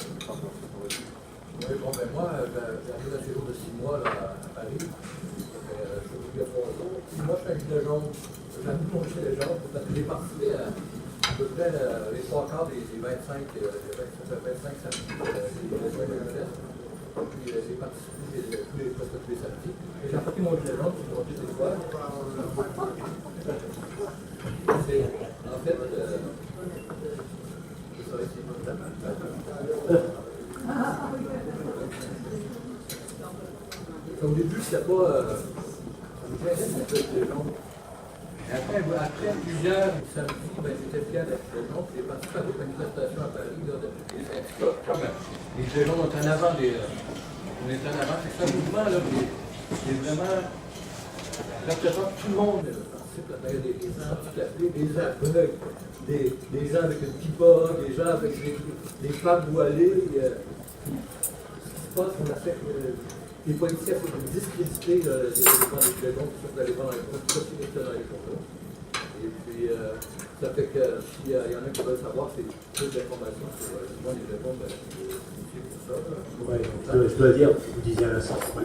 Oui, bon, ben moi, j'ai arrivé à séjour de 6 mois là, à Paris. Je suis depuis à 3 jours. Moi, je fais un gilet jaune. J'ai un peu mon gilet jaune parce que j'ai participé à peu près les 3 quarts des 25 samedis des soins de jeunesse. Puis j'ai participé presque tous les samedis. Et j'ai apporté mon gilet jaune pour monter des fois. En fait, au début, c'était pas. Ça me gênait de mettre le gilet jaune. Après plusieurs samedis, ben, j'étais fier d'être présent. J'ai participé à des manifestations à Paris, là, des syndicats. Les Gélons sont en avant on est en avant. C'est un mouvement là, qui est vraiment représente tout le monde. Participe là, il y a des gens handicapés, des aveugles, des gens avec une kippa, des gens avec des femmes voilées. Ce qui se passe, on a fait les policiers ont discrédité les éléments des Gélons qui sont allés voir dans les photos. Et puis, ça fait que s'il y en a qui veulent savoir, c'est plus d'informations sur les Gélons, pour ça. Ouais, je dois dire, vous disiez à l'instant, vous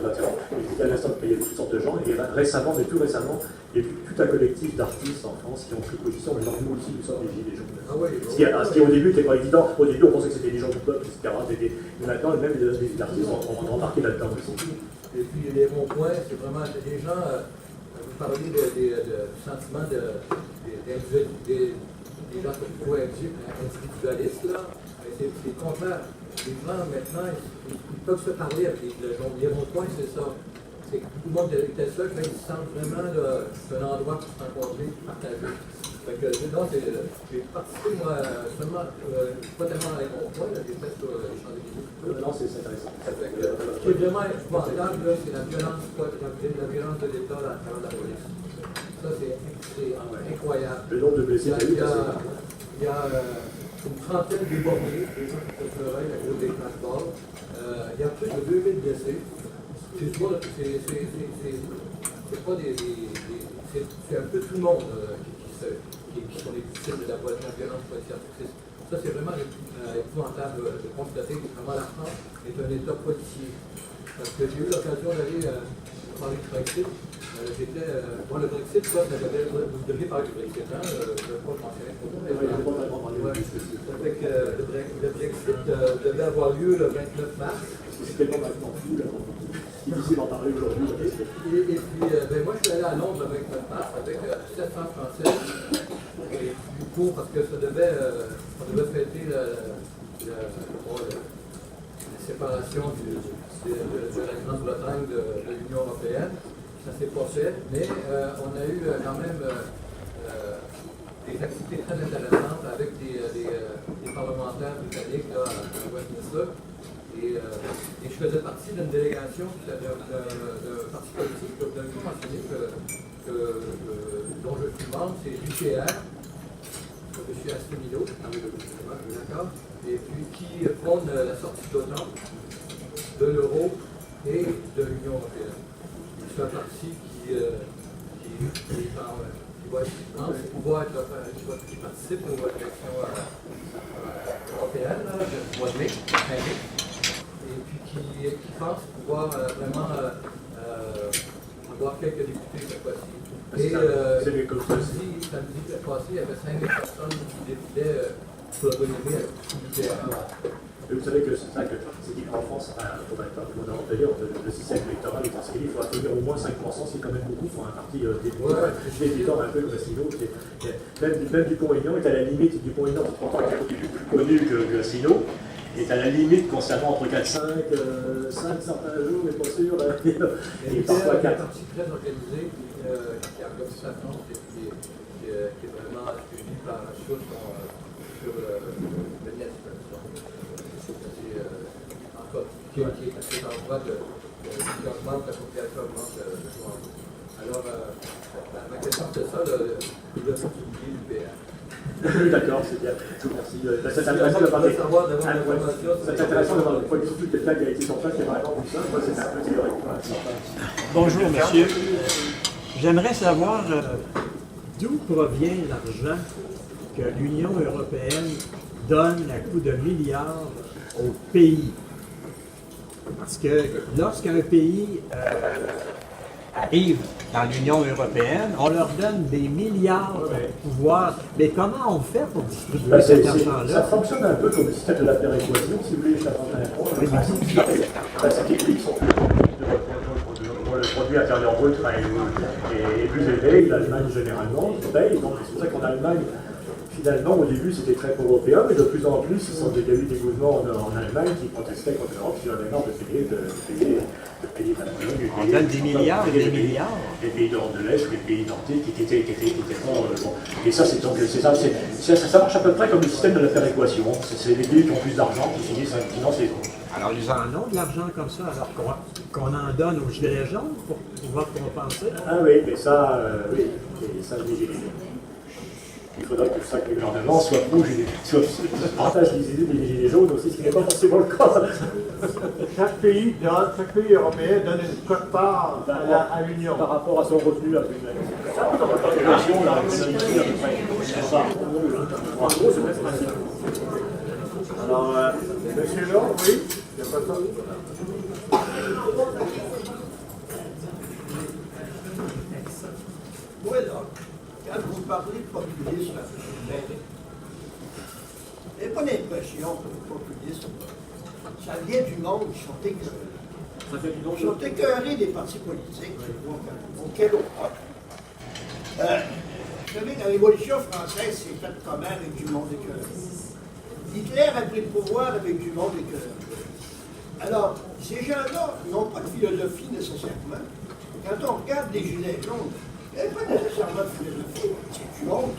disiez à l'instant qu'il y a toutes sortes de gens, et récemment, mais tout récemment, il y a eu tout un collectif d'artistes en France qui ont pris position, mais nous aussi, nous sommes des gilets jaunes. Ah oui, Ce qui au début n'était pas évident, au début on pensait que c'était des gens du peuple, etc. Mais maintenant, même les artistes ont embarqué là-dedans aussi. Et puis les ronds-points, c'est vraiment des gens, vous parlez du sentiment des gens trop individualistes, là, c'est contraire. Les gens, maintenant, ils peuvent se parler avec les ronds-points, c'est ça. C'est que tout le monde était seul, mais ils se sentent vraiment c'est un endroit pour se rencontrer, partager. Fait que, non, j'ai participé, moi, seulement, pas tellement dans les ronds-points, j'ai fait sur les Champs-Élysées. Non, c'est intéressant. Ce qui est vraiment épouvantable, c'est la violence de l'État à travers la police. Ça, c'est incroyable. Le nombre de blessés, il y a une trentaine débordés, des gens qui se feuraient à cause des transports. Il y a plus de 2000 blessés. C'est pas c'est un peu tout le monde qui sont les victimes de la violence policière. Ça, c'est vraiment épouvantable de constater que vraiment la France est un État policier. Parce que j'ai eu l'occasion d'aller parler du Brexit. Le Brexit, ça vous deviez parler du Brexit, hein? Je ne vais pas mentionner pour vous, mais le Brexit devait avoir lieu le 29 mars. C'est tellement maintenant flou, là. C'est difficile d'en parler aujourd'hui. Et puis, moi, je suis allé à Londres le 29 mars avec 700 Français. Et du coup, parce que on devait fêter la séparation de la Grande-Bretagne de l'Union européenne. Ça s'est pas fait, mais on a eu quand même des activités très intéressantes avec des parlementaires britanniques là, à Westminster. Et je faisais partie d'une délégation d'un parti politique que vous avez mentionné dont je suis membre, c'est l'UPR, M. Asselineau, d'accord, et puis qui prône la sortie de l'OTAN, de l'euro et de l'Union européenne. C'est un parti qui participe aux élections européennes du mois de mai, et puis qui pense pouvoir vraiment avoir quelques députés cette fois-ci. Et samedi passé, il y avait 5000 personnes qui défilaient pour la bonne idée avec l'UPR. Et vous savez que c'est ça c'est dit qu'en France, d'ailleurs, le système électoral est inscrit, il faut obtenir au moins 5%, c'est quand même beaucoup pour un parti débutant un peu comme Asselineau. Même Dupont-Aignan est à la limite, Dupont-Aignan, c'est 30 ans, qui est plus connu que Asselineau, est à la limite concernant entre 4, 5 certains jours, mais pas sûr. Et parfois 4. C'est un parti très organisé qui a comme sa France et qui est vraiment uni par sur le net. Qui est assez en voie de augmente, la population augmente de jour en jour. Alors, ma question c'est ça, le oublier l'UPR. Oui, d'accord, c'est bien. Merci. C'est intéressant de parler. C'est intéressant d'avoir le point de vue de quelqu'un qui a été sur place, qui est vraiment tout ça. Moi, c'est un peu théorique. Bonjour, monsieur. J'aimerais savoir d'où provient l'argent que l'Union européenne donne à coups de milliards aux pays. Parce que lorsqu'un pays arrive dans l'Union européenne, on leur donne des milliards de pouvoir. Mais comment on fait pour distribuer cet argent-là? Ça fonctionne un peu comme le système de la péréquation, si vous voulez, je t'apprends un point. Le principe, c'est que les pays sont le produit intérieur brut est plus élevé, l'Allemagne généralement paye, donc c'est pour ça qu'en Allemagne, finalement, au début, c'était très pro-européen, mais de plus en plus, il y a eu des mouvements en Allemagne qui protestaient contre l'Europe, qui en avaient marre de payer la Pologne, On donne des milliards, des milliards. les pays d'Europe de l'Est, les pays nordiques qui étaient bon. Et ça, ça marche à peu près comme le système de la péréquation. C'est les pays qui ont plus d'argent qui finissent à financer les autres. Alors, ils en ont de l'argent comme ça, alors qu'on en donne aux gilets jaunes pour pouvoir compenser. Ah oui, mais ça, oui, et ça, il faudrait que chaque gouvernement soit partage les idées des gilets jaunes aussi, ce qui n'est pas forcément le cas. Chaque pays européen donne une quote-part à l'Union. Par rapport à son revenu, à Alors, monsieur là, oui, il n'y a pas ça. Moi, là, quand vous parlez de populisme, j'ai pas l'impression que le populisme, ça vient du monde qui sont écœurés. Ils sont écœurés des partis politiques, auxquels on croit. Vous savez, la Révolution française s'est faite comment avec du monde écœuré? Hitler a pris le pouvoir avec du monde écœuré. Alors, ces gens-là n'ont pas de philosophie nécessairement. Quand on regarde les gilets jaunes, il n'y a pas nécessairement de philosophie. C'est du monde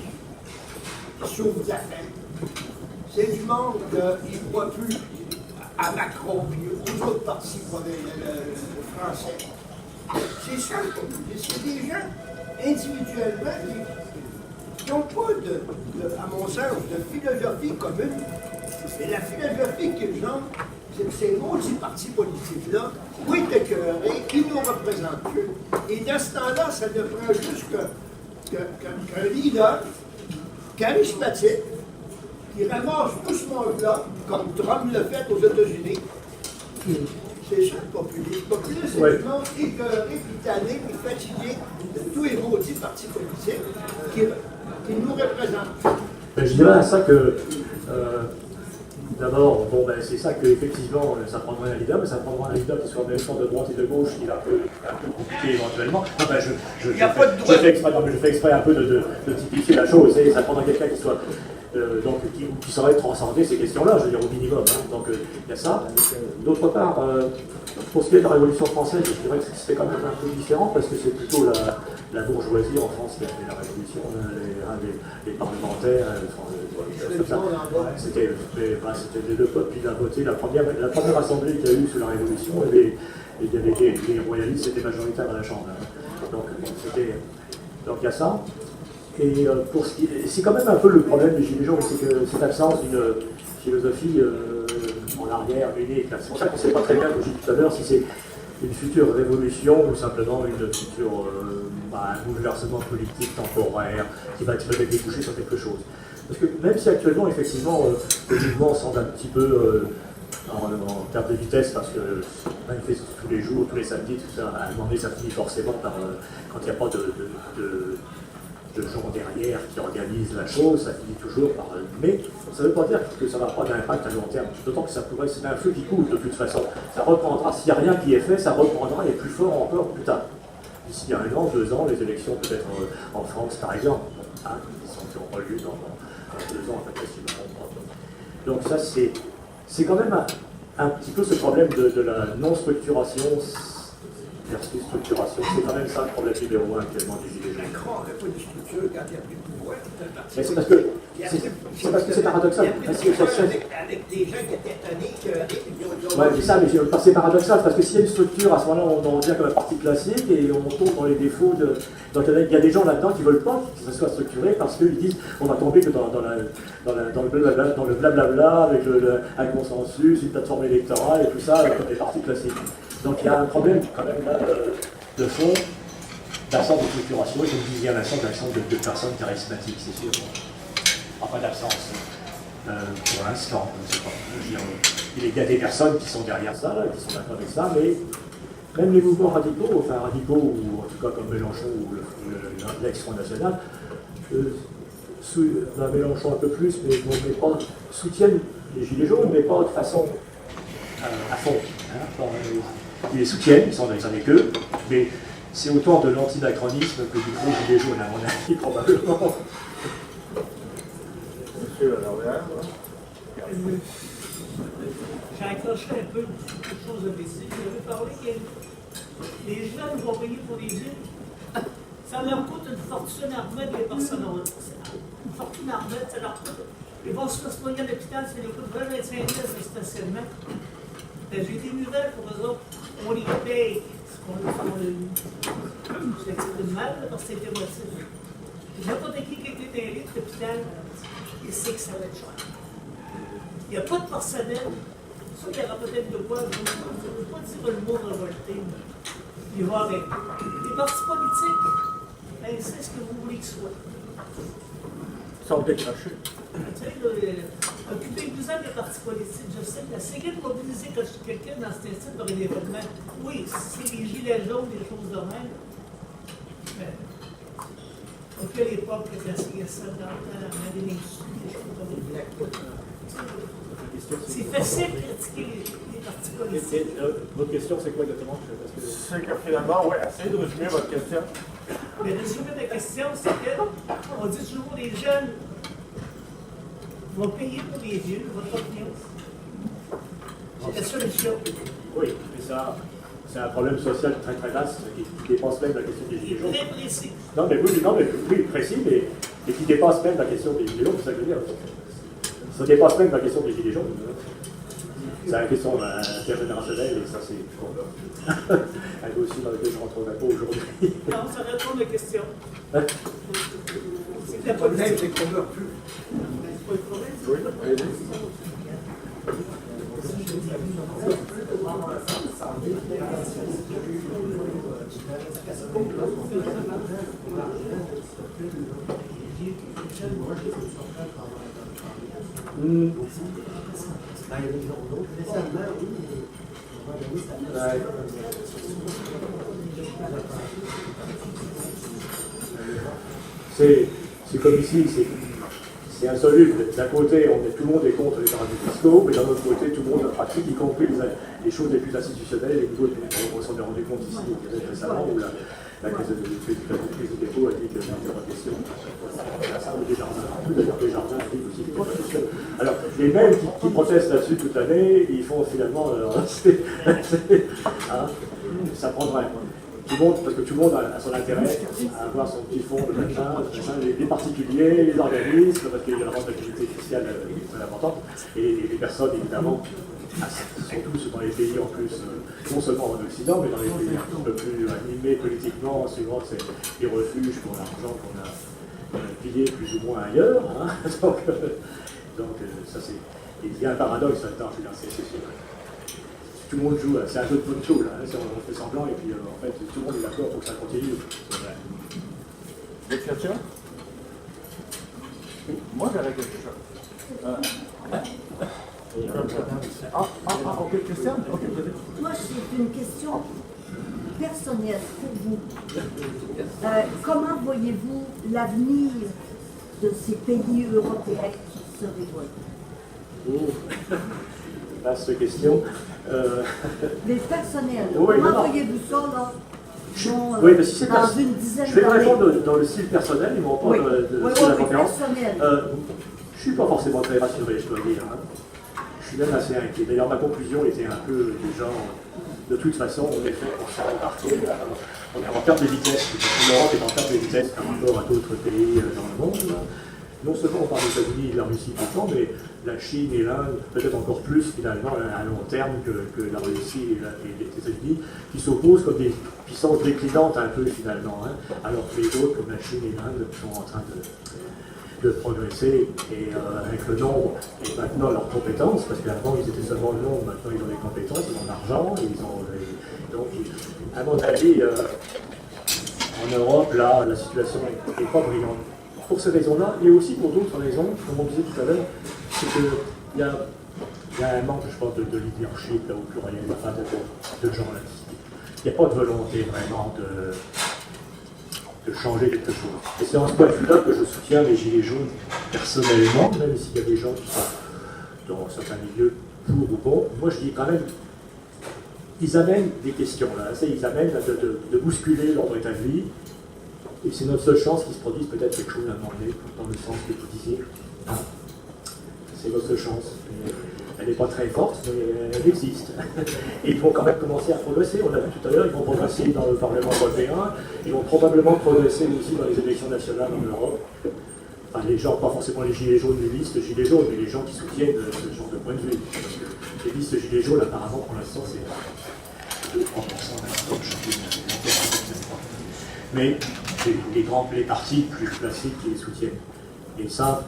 qui sauve la faim. C'est du monde qui ne croit plus à Macron et aux autres partis français. C'est ça le populisme. C'est des gens individuellement qui n'ont pas, à mon sens, de philosophie commune. Et la philosophie qu'ils ont, c'est que ces maudits partis politiques-là vont être écœurés, ils ne nous représentent plus. Et dans ce temps-là, ça ne prend juste qu'un leader charismatique qui ramasse tout ce monde-là, comme Trump l'a fait aux États-Unis. C'est ça le populisme. Le populisme, c'est du monde écœuré, tanné, fatigué de tous les maudits partis politiques qui nous représentent. Je dirais à ça que d'abord, bon, c'est ça qu'effectivement, ça prendrait un leader, mais ça prendra un leader qui soit en même temps de droite et de gauche, qui est un peu compliqué éventuellement. Non, je fais exprès un peu de typifier la chose, et ça prendra quelqu'un qui soit qui saurait transcender ces questions-là, je veux dire, au minimum. Hein. Donc il y a ça. D'autre part, pour ce qui est de la Révolution française, je dirais que c'était quand même un peu différent, parce que c'est plutôt la bourgeoisie en France qui a fait la Révolution, les parlementaires, c'était les deux peuples, puis d'un côté, la première assemblée qu'il y a eu sous la Révolution, il y avait les royalistes étaient majoritaires dans la Chambre. Hein. Donc il y a ça. Et c'est quand même un peu le problème des Gilets jaunes, c'est que cette absence d'une philosophie en arrière, unie. C'est pour ça qu'on ne sait pas très bien, comme je disais tout à l'heure, si c'est une future révolution ou simplement une future un bouleversement politique temporaire qui va peut-être déboucher sur quelque chose. Parce que même si actuellement, effectivement, le mouvement semble un petit peu en termes de vitesse, parce que manifeste tous les jours, tous les samedis, tout ça, à un moment donné, ça finit forcément par, quand il n'y a pas de gens derrière qui organisent la chose, ça finit toujours par... Mais ça ne veut pas dire que ça ne va pas d'impact à long terme, d'autant que ça pourrait... C'est un feu qui coule de toute façon. Ça reprendra, s'il n'y a rien qui est fait, ça reprendra et plus fort encore plus tard. D'ici 1 an, 2 ans, les élections peut-être en France par exemple, qui ont lieu dans 2 ans, en fait, si je ne me trompe pas. Donc ça, c'est quand même un petit peu ce problème de la non-structuration versus structuration. C'est quand même ça le problème numéro 1 actuellement du Gilets jaunes. Macron n'avait pas de structure quand il a pris le pouvoir. Mais c'est parce que c'est paradoxal. Avec des gens qui étaient tannés, ouais, c'est ça, mais c'est paradoxal, parce que s'il y a une structure, à ce moment-là, on en revient comme un parti classique et on tombe dans les défauts de... Donc il y a des gens là-dedans qui ne veulent pas que ça soit structuré parce qu'ils disent on va tomber que dans le blablabla, avec un consensus, une plateforme électorale et tout ça, comme les partis classiques. Donc il y a un problème quand même là de fond, d'absence de structuration, et je me disais à l'absence de personnes charismatiques, c'est sûr. Enfin d'absence. Pour l'instant, je ne sais pas. Il y a des personnes qui sont derrière ça, là, qui sont d'accord avec ça, mais même les mouvements radicaux, ou en tout cas comme Mélenchon ou l'ex-Front National, Mélenchon un peu plus, mais soutiennent les Gilets jaunes, mais pas de façon à fond. Hein, ils les soutiennent, ils sont avec eux, mais c'est autant de l'antinachronisme que du gros Gilets jaunes, à mon avis, probablement. monsieur à l'arrière. Là. J'accrocherai un peu quelque chose de précis. Je veux parler que les jeunes vont payer pour les villes. Ça leur coûte une fortune armée des personnes. Une fortune armée, ça leur coûte. Ils vont se faire soigner à l'hôpital, ça leur coûte 25 000 de stationnement. J'ai des nouvelles pour eux autres. On les paye. C'est mal parce que c'est émotif. N'importe qui est dans un lit d'hôpital, il sait que ça va être cher. Il n'y a pas de personnel. Ça, il y aura peut-être de quoi. Je ne veux pas dire le mot révolté. Il va avec. Les partis politiques, ben, c'est ce que vous voulez qu'ils soient. Ils sont décrochés. Tu sais, occupez-vous des partis politiques. Je sais que c'est bien de mobiliser quelqu'un dans cet institut pour un événement. Oui, c'est les gilets jaunes, des choses de même. Mais, au quelle époque, la CSA dans l'industrie, des choses de même. C'est facile de critiquer les partis politiques. Votre question, c'est quoi exactement? C'est que finalement, oui, essayez de résumer votre question. Le résumé de la question, c'est qu'on dit toujours les jeunes vont payer pour les vieux, votre opinion. C'est la solution. Oui, mais ça, c'est un problème social très très vaste qui dépasse même la question des gilets jaunes. Très précis. Non, mais oui, précis, mais qui dépasse même la question des gilets jaunes, c'est ça que je veux dire. Ça dépasse même la question des gilets jaunes. C'est la question intergénérationnelle et ça c'est un dossier dans lequel je ne rentrerai pas aujourd'hui. Non, ça répond à la question. Hein? C'est de la Le problème, politique. c'est qu'on meurt plus. C'est pas le problème. Oui, allez-y. C'est comme ici, c'est insoluble. D'un côté, tout le monde est contre les paradis fiscaux, mais d'un autre côté, tout le monde pratique, y compris les choses les plus institutionnelles. Et on s'en est rendu compte ici récemment, où la crise du dépôt a dit qu'il n'y avait pas de question. Des jardins, d'ailleurs, des jardins a dit aussi qu'il n'y avait pas de question. Alors, les mêmes qui protestent là-dessus toute l'année, ils font finalement. Ça prendrait. Tout le monde, parce que tout le monde a son intérêt à avoir son petit fonds de machin, les particuliers, les organismes, parce qu'il y a vraiment une activité fiscale très importante, et les personnes évidemment, sont tous dans les pays en plus, non seulement en Occident, mais dans les pays un peu plus animés politiquement, souvent c'est des refuges pour l'argent qu'on a pillé plus ou moins ailleurs. Hein. Donc ça c'est. Il y a un paradoxe là-dedans, c'est sûr. Tout le monde joue, c'est un jeu de poncho là, hein, on fait semblant et puis en fait tout le monde est d'accord pour que ça continue. D'autres questions? Moi j'aurais quelque chose. Ok, Christiane? Ok, moi c'est une question personnelle pour vous. Comment voyez-vous l'avenir de ces pays européens qui se révoltent? Vaste question. Les personnels, Oui, comment non. voyez-vous ça là, Oui, mais si c'est dans une dizaine je vais d'années? répondre dans le style personnel, ils m'ont pas Oui, dans le oui, style de la oui, conférence. personnel. Je ne suis pas forcément très rassuré, je dois dire. Hein. Je suis même assez inquiet. D'ailleurs, ma conclusion était un peu du genre, de toute façon, on est fait pour se rembarquer. On est en perte de vitesse. L'Europe est en perte de vitesse par rapport à d'autres pays dans le monde. Là. Non seulement on parle des États-Unis et de la Russie tout le temps, mais la Chine et l'Inde, peut-être encore plus finalement à long terme que la Russie et les États-Unis, qui s'opposent comme des puissances déclinantes un peu finalement, hein, alors que les autres, comme la Chine et l'Inde, sont en train de progresser et avec le nombre et maintenant leurs compétences, parce qu'avant ils étaient seulement le nombre, maintenant ils ont des compétences, ils ont l'argent, donc à mon avis, en Europe, là, la situation n'est pas brillante. Pour ces raisons-là, et aussi pour d'autres raisons, comme on disait tout à l'heure, c'est qu'il y a un manque, je pense, de leadership là, au pluriel, enfin, de gens là. Il n'y a pas de volonté vraiment de changer quelque chose. Et c'est en ce point de vue-là que je soutiens les Gilets jaunes personnellement, même s'il y a des gens qui sont dans certains milieux pour ou contre. Moi, je dis quand même, ils amènent des questions là, ils amènent de bousculer l'ordre établi. Et c'est notre seule chance qu'il se produise peut-être quelque chose à un moment donné, dans le sens que vous disiez. Hein. c'est votre chance. Elle n'est pas très forte, mais elle existe. Et ils vont quand même commencer à progresser. On l'a vu tout à l'heure, ils vont progresser dans le Parlement européen, ils vont probablement progresser aussi dans les élections nationales en Europe. Enfin, les gens, pas forcément les gilets jaunes, les listes gilets jaunes, mais les gens qui soutiennent ce genre de point de vue. Parce que les listes gilets jaunes, apparemment, pour l'instant, c'est 3% mais les partis plus classiques qui les soutiennent. Et ça,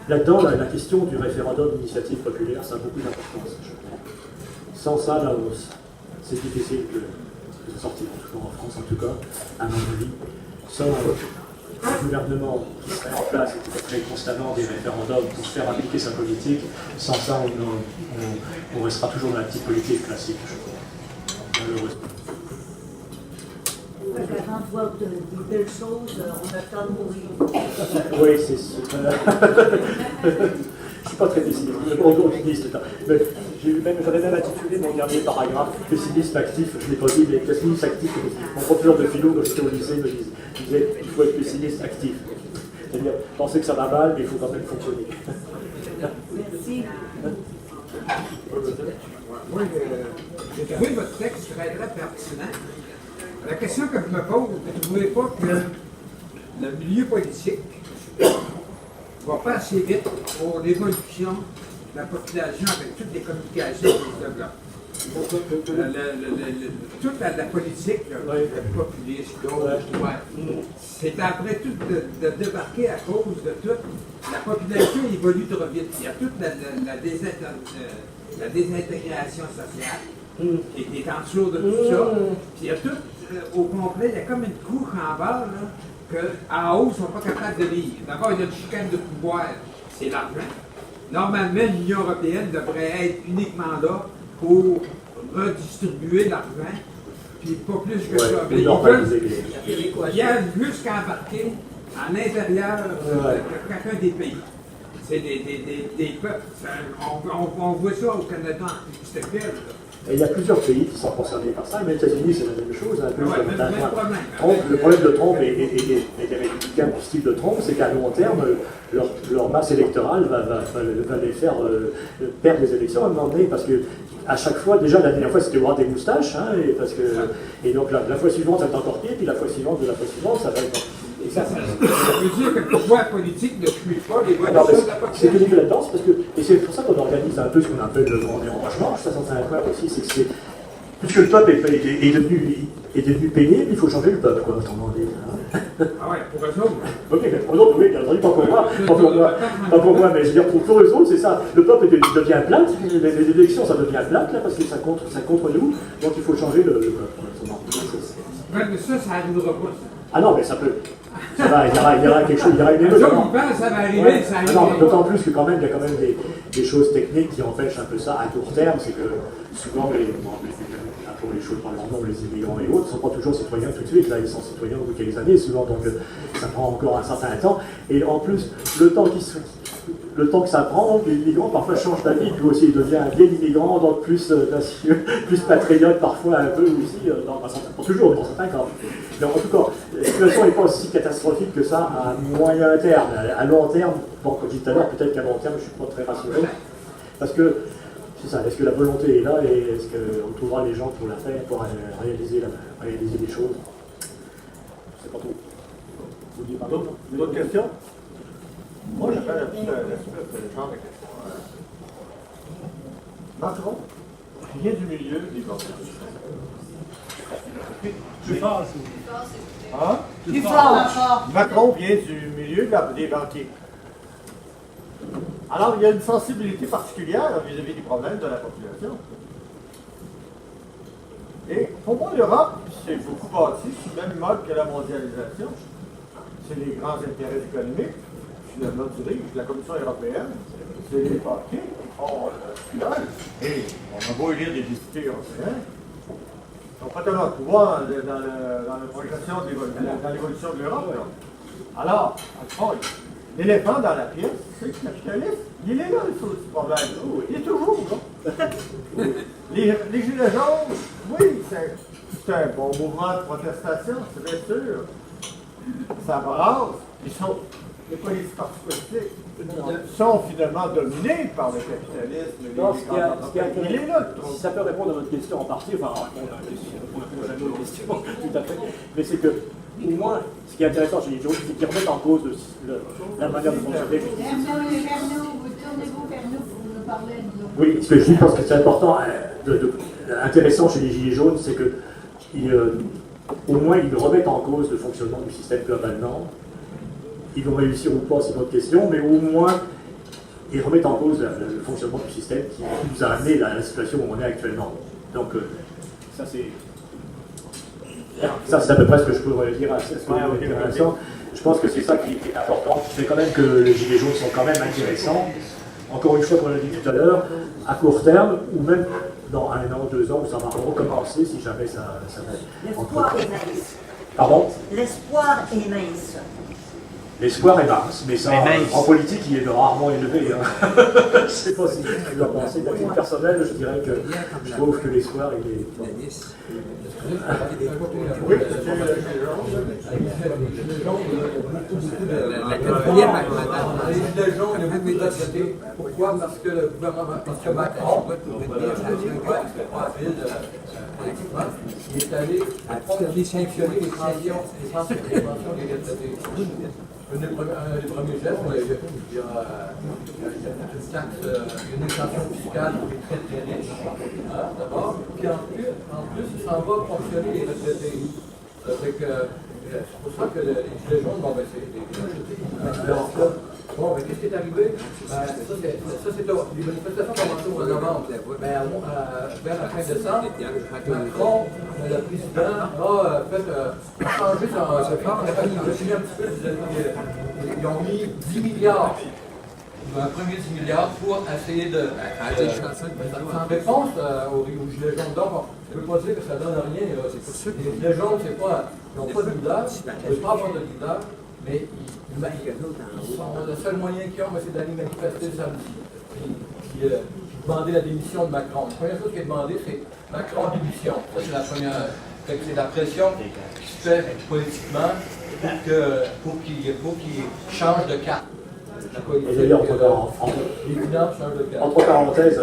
là-dedans, la question du référendum d'initiative populaire, ça a beaucoup d'importance, je crois. Sans ça, là, c'est difficile de sortir, toujours en France en tout cas, à mon avis. Sans un gouvernement qui serait en place et qui ferait constamment des référendums pour faire appliquer sa politique, sans ça, on restera toujours dans la petite politique classique, je crois. Malheureusement. Avant de voir des belles choses, on attend de mourir. Oui, c'est super. Je ne suis pas très pessimiste. J'aurais même intitulé mon dernier paragraphe Pessimisme actif. Je ne l'ai pas dit, mais pessimiste actif. Mon professeur de philo, quand j'étais au lycée, me disait il faut être pessimiste actif. C'est-à-dire penser que ça va mal, mais il faut quand même fonctionner. Merci. Oui, j'ai trouvé votre texte très pertinent. La question que je me pose, vous ne trouvez pas que le milieu politique va pas assez vite pour l'évolution de la population avec toutes les communications qui se développent? Toute la politique, le populisme, c'est après tout de débarquer à cause de tout. La population évolue trop vite. Il y a toute la désintégration sociale qui est en dessous de tout ça. Puis il y a tout au complet, il y a comme une couche en bas qu'en haut, ils ne sont pas capables de lire. D'abord, il y a une chicane de pouvoir, c'est l'argent. Normalement, l'Union européenne devrait être uniquement là pour redistribuer l'argent, puis pas plus que ça. Mais ils viennent jusqu'à embarquer en intérieur de chacun des pays. C'est des peuples. On voit ça au Canada en Christophe. Et il y a plusieurs pays qui sont concernés par ça, mais les États-Unis, c'est la même chose. Un peu Trump, le problème de Trump et des républicains du style de Trump, c'est qu'à long terme, leur masse électorale va les faire perdre les élections à un moment donné, parce que à chaque fois, déjà la dernière fois c'était au ras des moustaches, et donc la fois suivante ça va être encore pire, puis la fois suivante de la fois suivante ça va être... Et ça veut dire que le pouvoir politique ne suit pas les voies de c'est que de la danse, parce que, et c'est pour ça qu'on organise un peu ce qu'on appelle le grand dérangement, ça c'est incroyable aussi, c'est que puisque le peuple est devenu pénible, il faut changer le peuple, quoi, autrement dit. Ah ouais, pour eux autres. Ok, mais pour eux autres, oui, bien entendu, pas pour moi, mais je veux dire, pour eux autres, c'est ça, le peuple devient plate, les élections ça devient plate, là, parce que ça contre nous, donc il faut changer le peuple, autrement. Mais ça arrivera pas. Ah non, mais ça peut. Ça va, il y aura quelque chose, il y aura une évolution. Ça va arriver, ça arrive. D'autant plus que quand même, il y a quand même des choses techniques qui empêchent un peu ça à court terme, c'est que souvent pour les choses par leur nom, les immigrants et autres, ne sont pas toujours citoyens tout de suite, là ils sont citoyens au bout de quelques années souvent, donc ça prend encore un certain temps. Et en plus, le temps que ça prend, donc, les immigrants parfois changent d'avis, lui aussi il devient un vieil immigrant, donc plus patriote parfois un peu aussi, pas toujours, dans certains cas. Mais en tout cas, la situation n'est pas aussi catastrophique que ça à moyen terme. À long terme, bon, comme je disais tout à l'heure, peut-être qu'à long terme, je ne suis pas très rassuré. Parce que, c'est ça, est-ce que la volonté est là et est-ce qu'on trouvera les gens pour la faire, pour réaliser des choses? Je ne sais pas trop. Vous dites D'autres questions? Moi, j'appelle la suite le genre de questions. Macron vient du milieu des banques. Je pense. Hein? Macron vient du milieu des banquiers. Alors, il y a une sensibilité particulière vis-à-vis du problème de la population. Et pour moi, l'Europe, c'est beaucoup bâti sur le même mode que la mondialisation. C'est les grands intérêts économiques, finalement dirige la Commission européenne, c'est les banquiers qui font le final. Et on a beau élire des députés européens, ils sont pas tellement de pouvoir dans la progression dans l'évolution de l'Europe. Alors, à fond, l'éléphant dans la pièce, c'est le capitaliste. Il est là, le problème. Il est toujours là. Les Gilets jaunes, oui, c'est un bon mouvement de protestation, c'est bien sûr. Ça brasse. les partis politiques sont finalement dominés par le capitalisme. Non, ce qui est Il est là, le si ça peut répondre à votre question en partie, enfin, répondre à jamais aux questions, tout à fait, mais c'est que, au moins, ce qui est intéressant chez les gens, c'est qu'ils remettent en cause la manière de fonctionner. Tournez-vous vers nous pour nous parler de nos... Oui, ce que je pense que c'est important, intéressant chez les Gilets jaunes, c'est que au moins ils remettent en cause le fonctionnement du système globalement. Ils vont réussir ou pas, c'est une autre question, mais au moins ils remettent en cause le fonctionnement du système qui nous a amené à la situation où on est actuellement. Donc ça c'est à peu près ce que je peux dire à l'instant. Je pense que c'est ça qui est important. C'est quand même que les Gilets jaunes sont quand même intéressants. Encore une fois, comme on l'a dit tout à l'heure, à court terme, ou même dans 1 an, 2 ans, où ça va recommencer si jamais ça va. L'espoir est mince. Pardon? L'espoir est mince. L'espoir est mince, mais ça, en politique, il est rarement élevé. Hein. Je ne sais pas si tu dois penser. D'un titre personnel, je dirais que je trouve que l'espoir, il est... Pourquoi? Parce que le gouvernement, parce que Macron, il est allé sanctionner les pensions des retraités. Un des premiers gestes, il y a une taxe, une exemption fiscale pour les très riches, d'abord, puis en plus, il s'en va ponctionner les retraités. C'est pour ça que les Gilets jaunes, bon, ben, c'est des bon, ben, qu'est-ce qui est arrivé? Ça, c'est les manifestations commencent au mois de novembre. Ben, vers la fin décembre, Macron, le président, a changé son plan. Il a signé un petit peu, ils ont mis 10 milliards. Un premier 10 milliards pour essayer de. En réponse aux Gilets jaunes, donc, je ne veux pas dire que ça donne rien. Les Gilets jaunes, c'est pas. Ils n'ont pas de leader, ils ne veulent pas avoir de leader, mais le seul moyen qu'ils ont, c'est d'aller manifester samedi. Puis demander la démission de Macron. La première chose qui est demandée, c'est Macron démission. Ça, c'est la première. C'est la pression qui se fait politiquement pour qu'il change de carte. Et d'ailleurs, entre parenthèses,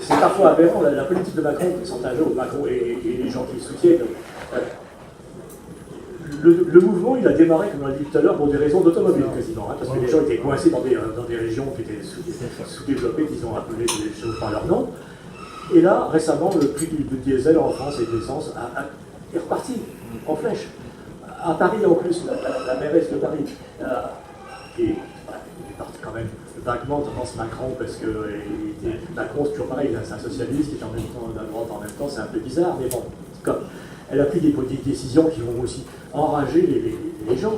c'est parfois aberrant, la politique de Macron, Macron et les gens qui le soutiennent. Le mouvement, il a démarré, comme on l'a dit tout à l'heure, pour des raisons d'automobile quasiment, hein, parce que les gens étaient coincés dans des régions qui étaient sous-développées, disons, appelées les choses par leur nom. Et là, récemment, le prix du diesel en France et de l'essence est reparti en flèche. À Paris, en plus, la mairesse de Paris, il est parti quand même vaguement tendance Macron, parce que Macron, c'est toujours pareil, c'est un socialiste, qui est en même temps de la droite, en même temps, c'est un peu bizarre, mais bon, comme elle a pris des décisions qui vont aussi enrager les gens.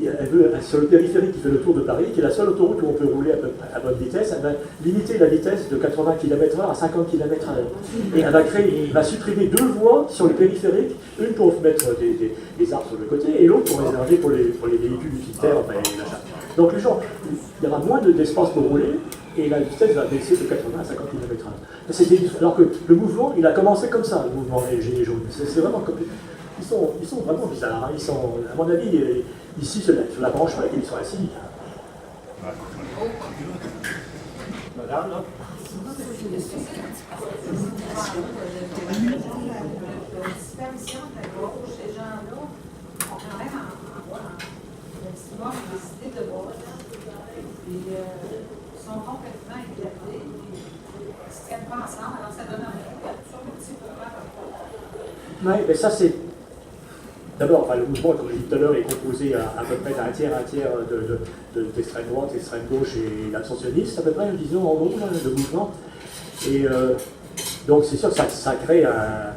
Elle veut, sur le périphérique qui fait le tour de Paris, qui est la seule autoroute où on peut rouler à bonne vitesse, elle va limiter la vitesse de 80 km/h à 50 km/h. Et elle va supprimer 2 voies sur le périphérique, une pour mettre des arbres sur le côté, et l'autre pour réserver pour les véhicules utilitaires, enfin les machins. Donc les gens, il y aura moins d'espace pour rouler, et la vitesse va baisser de 80 à 50 km/h. Alors que le mouvement, il a commencé comme ça, le mouvement des Gilets jaunes. C'est vraiment compliqué. Ils sont vraiment bizarres. Ils sont, à mon avis, ici, sur la branche sur laquelle ils sont assis. Madame, là? La disparition de la gauche, ces gens-là ont quand même un maximum décidé de vote. Ils sont complètement éclatés. Ils ne se tiennent pas ensemble, alors ça donne un petit pouvoir. Oui, mais ça c'est... D'abord, le mouvement, comme je l'ai dit tout à l'heure, est composé à peu près d'un tiers d'extrême droite, d'extrême gauche et d'abstentionnistes, à peu près, disons, en gros, le mouvement. Et donc c'est sûr que ça crée un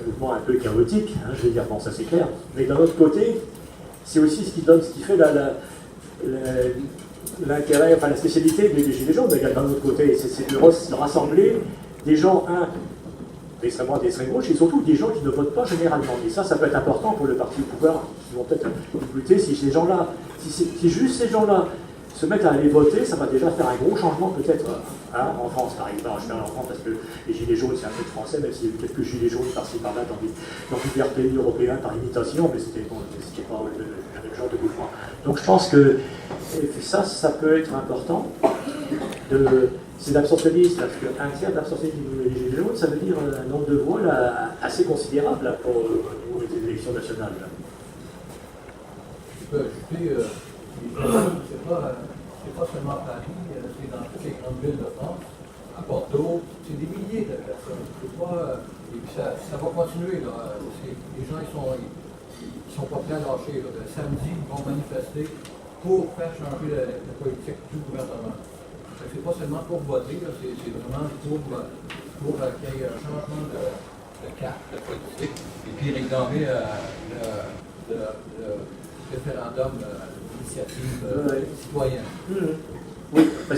mouvement un peu chaotique, hein, je vais dire, bon, ça c'est clair. Mais d'un autre côté, c'est aussi ce qui fait l'intérêt, enfin la spécialité des Gilets jaunes, mais d'un autre côté, c'est de rassembler des gens, d'extrême droite et d'extrême gauche, et surtout des gens qui ne votent pas généralement. Et ça peut être important pour le parti au pouvoir, qui vont peut-être lutter si ces gens-là, si juste ces gens-là se mettre à aller voter, ça va déjà faire un gros changement peut-être hein, en France, par exemple. Je parle en France parce que les gilets jaunes, c'est un peu français, même s'il y a eu quelques gilets jaunes par-ci par-là dans plusieurs pays européens par imitation, mais c'était pas le même genre de mouvement. Donc je pense que ça peut être important. C'est l'abstentionnisme, parce qu'un tiers d'abstentionnisme des gilets jaunes, ça veut dire un nombre de voix là, assez considérable là, pour les élections nationales. Là. Je peux ajouter, c'est pas seulement à Paris, c'est dans toutes les grandes villes de France, à Bordeaux, c'est des milliers de personnes. Et puis ça va continuer. Là. Les gens ils sont pas prêts à lâcher. Là. Le samedi, ils vont manifester pour faire changer la politique du gouvernement. C'est pas seulement pour voter, c'est vraiment pour qu'il y ait un changement de cap, de politique, et puis réclamer le référendum d'initiative citoyenne. Oui, c'est pas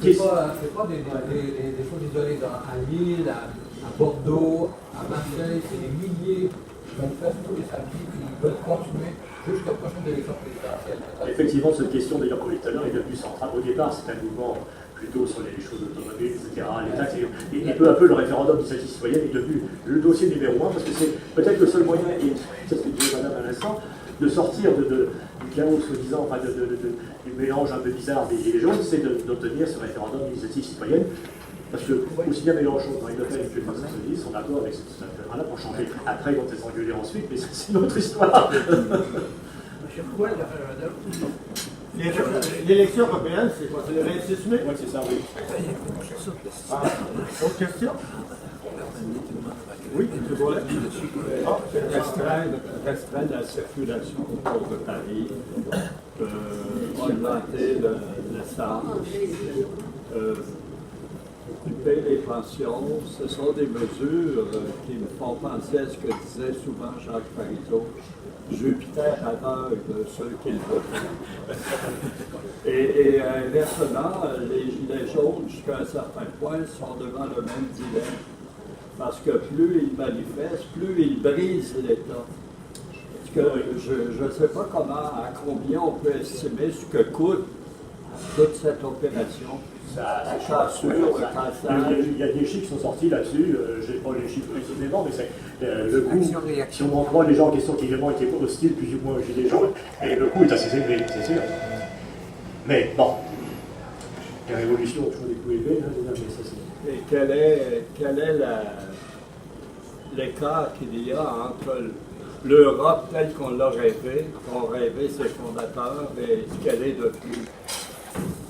des choses isolées. À Lille, à Bordeaux, à Marseille, c'est des milliers qui manifestent tous les samedis qui veulent continuer jusqu'à la prochaine élection présidentielle. Effectivement, cette question, d'ailleurs, qu'on dit tout à l'heure, est devenue centrale. Au départ, c'était un mouvement plutôt sur les choses automobiles, etc., les taxes, et peu à peu, le référendum d'initiative citoyenne est devenu le dossier numéro 1, parce que c'est peut-être le seul moyen, et c'est ce que disait Madame à l'instant, de sortir du chaos, soi-disant, enfin, du mélange un peu bizarre des Gilets jaunes, c'est d'obtenir ce référendum d'initiative citoyenne. Parce que, aussi bien Mélenchon que Marine Le Pen que les Français socialistes sont d'accord avec cette affaire-là pour changer. Après, ils vont peut-être s'engueuler ensuite, mais ça, c'est une autre histoire. L'élection européenne, c'est quoi? C'est le 26 mai? Oui, c'est ça, oui. Autre question? Oui, tu voulais? Restreindre la circulation autour de Paris, augmenter l'essence, couper les pensions, ce sont des mesures qui me font penser à ce que disait souvent Jacques Parizeau. Jupiter aveugle ceux qui le veulent. Et inversement, les gilets jaunes, jusqu'à un certain point, sont devant le même dilemme. Parce que plus ils manifestent, plus ils brisent l'État. Parce que je ne sais pas à combien on peut estimer ce que coûte toute cette opération. Il y a des chiffres qui sont sortis là-dessus, je n'ai pas les chiffres précisément, mais c'est le coût, si on en croit les gens en question qui évidemment étaient hostiles plus ou moins aux gilets jaunes, et le coût est assez élevé, c'est sûr. Mais bon, les révolutions ont toujours des coûts élevés, hein, mais ça c'est... Et quel est l'écart qu'il y a entre l'Europe telle qu'on l'a rêvée, qu'ont rêvé ses fondateurs, et ce qu'elle est devenue?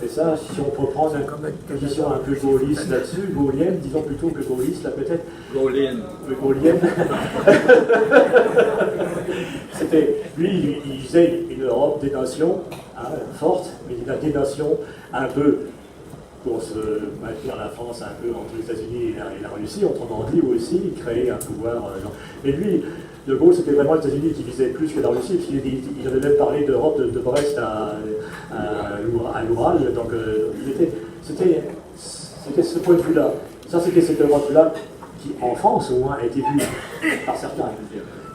Et ça, si on peut prendre une position un peu gaulliste là-dessus, gaulienne, disons plutôt que gaulliste, là peut-être. Gaulienne. Gaulienne. C'était, lui, il disait une Europe des nations, hein, forte, mais des nations un peu, pour se maintenir la France un peu entre les États-Unis et la Russie, autrement dit aussi, créer un pouvoir. Mais lui, De Gaulle, c'était vraiment les États-Unis qui visaient plus que la Russie, puisqu'il avait même parlé d'Europe de Brest à l'Oural. Donc c'était ce point de vue-là. Ça, c'était cette Europe-là qui, en France au moins, a été vue par certains.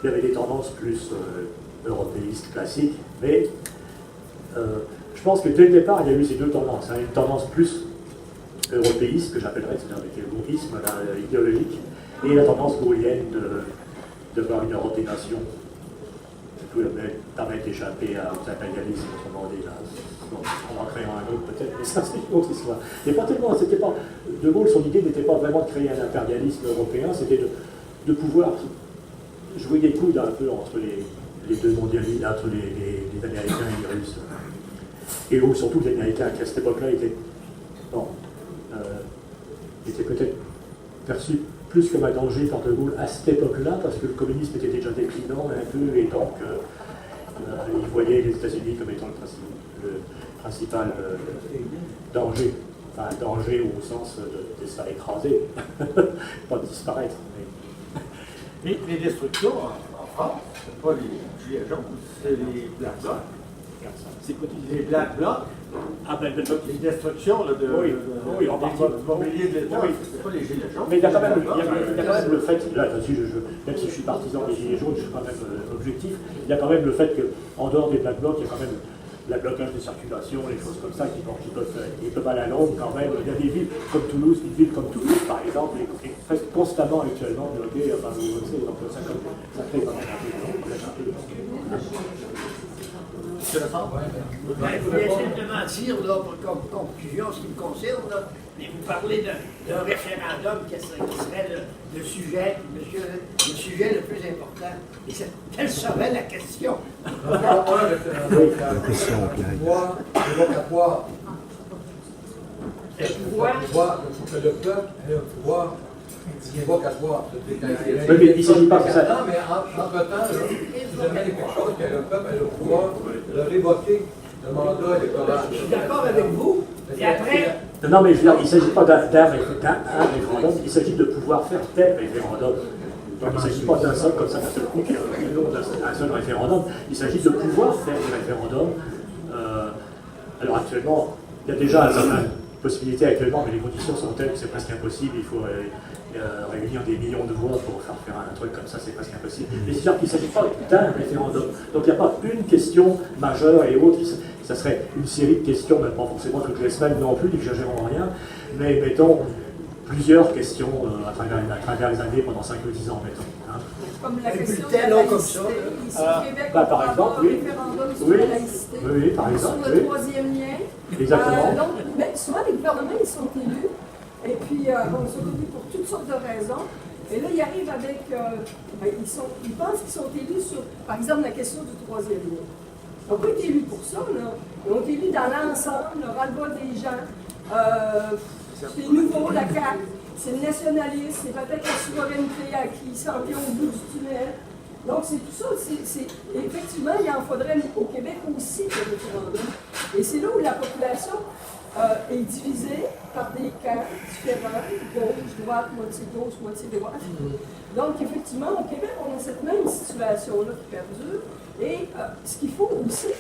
Il y avait des tendances plus européistes, classiques, mais je pense que dès le départ, il y a eu ces deux tendances. Hein. Une tendance plus européiste, que j'appellerais, c'est-à-dire avec le gauchisme idéologique, et la tendance gaulienne de voir une Europe des nations, qui permettre d'échapper aux impérialismes, autrement dit, là. Bon, en créant un autre peut-être, mais ça c'est une autre histoire. Mais pas tellement, c'était pas, De Gaulle, son idée n'était pas vraiment de créer un impérialisme européen, c'était de pouvoir jouer des coudes un peu entre les deux mondialistes, entre les Américains et les Russes. Et surtout les Américains, qui à cette époque-là étaient peut-être perçus plus comme un danger par De Gaulle à cette époque-là, parce que le communisme était déjà déclinant un peu, et donc il voyait les États-Unis comme étant le principal danger. Enfin, danger au sens de se faire écraser, pas de disparaître. Mais les destructions en France, c'est pas les gilets jaunes, c'est les Black Blocs. C'est quoi tu Les Black Blocs. Ah ben, les destructions là, oui, en partie. Mobilier de l'État, Oui. c'est pas les gilets jaunes. Mais il y a quand même, le fait, là, même si je suis partisan des gilets jaunes, je suis quand même objectif, il y a quand même le fait qu'en dehors des Black Blocs, il y a quand même la blocage de circulation, les choses comme ça qui peuvent à la longue quand même. Il y a des villes comme Toulouse, une ville comme Toulouse par exemple, est presque constamment actuellement bloquée par le OC, donc ça crée quand même un peu de Il faut bien simplement dire, là, comme conclusion, en ce qui me concerne, là, mais vous parlez d'un référendum qui serait le sujet le plus important. Et quelle serait la question? La question évocatoire. Le peuple ait un pouvoir évocatoire. Mais il ne s'agit pas de ça. Non, mais entre-temps, si jamais il y a quelque chose, que le peuple ait le pouvoir de révoquer le mandat électoral. Je suis d'accord avec vous. Et après. Non, mais je veux dire, il ne s'agit pas d'un référendum, il s'agit de pouvoir faire tel référendum. Donc il ne s'agit pas d'un seul, comme ça, d'un seul coup, qui est le nom d'un seul référendum. Il s'agit de pouvoir faire des référendums. Alors actuellement, il y a déjà certaines possibilités actuellement, mais les conditions sont telles que c'est presque impossible. Il faut réunir des millions de voix pour faire un truc comme ça, c'est presque impossible. Mais c'est sûr qu'il ne s'agit pas d'un référendum. Donc il n'y a pas une question majeure et autre. Ça serait une série de questions, même pas forcément toutes les semaines non plus, n'exagérons rien, mais mettons plusieurs questions à travers les années pendant 5 ou 10 ans, mettons. Hein. Comme la question de la laïcité. Ici au Québec, on par exemple, un référendum sur la laïcité. Oui, par exemple. Sur le troisième lien. Exactement. Donc, mais souvent, les gouvernements, ils sont élus. Et puis, ils sont élus pour toutes sortes de raisons. Et là, ils arrivent avec... ils pensent qu'ils sont élus sur, par exemple, la question du troisième lien. Ils n'ont pas été élus pour ça, là. Ils ont été élus dans l'ensemble, le ras-le-bas des gens. C'est nouveau, la CAQ. C'est le nationalisme, c'est peut-être la souveraineté à qui s'en vient au bout du tunnel. Donc, c'est tout ça. Effectivement, il en faudrait au Québec aussi le référendum. Et c'est là où la population est divisée par des camps différents, gauche, droite, moitié gauche, moitié droite. Donc, effectivement, au Québec, on a cette même situation-là qui perdure. Et ce qu'il faut aussi,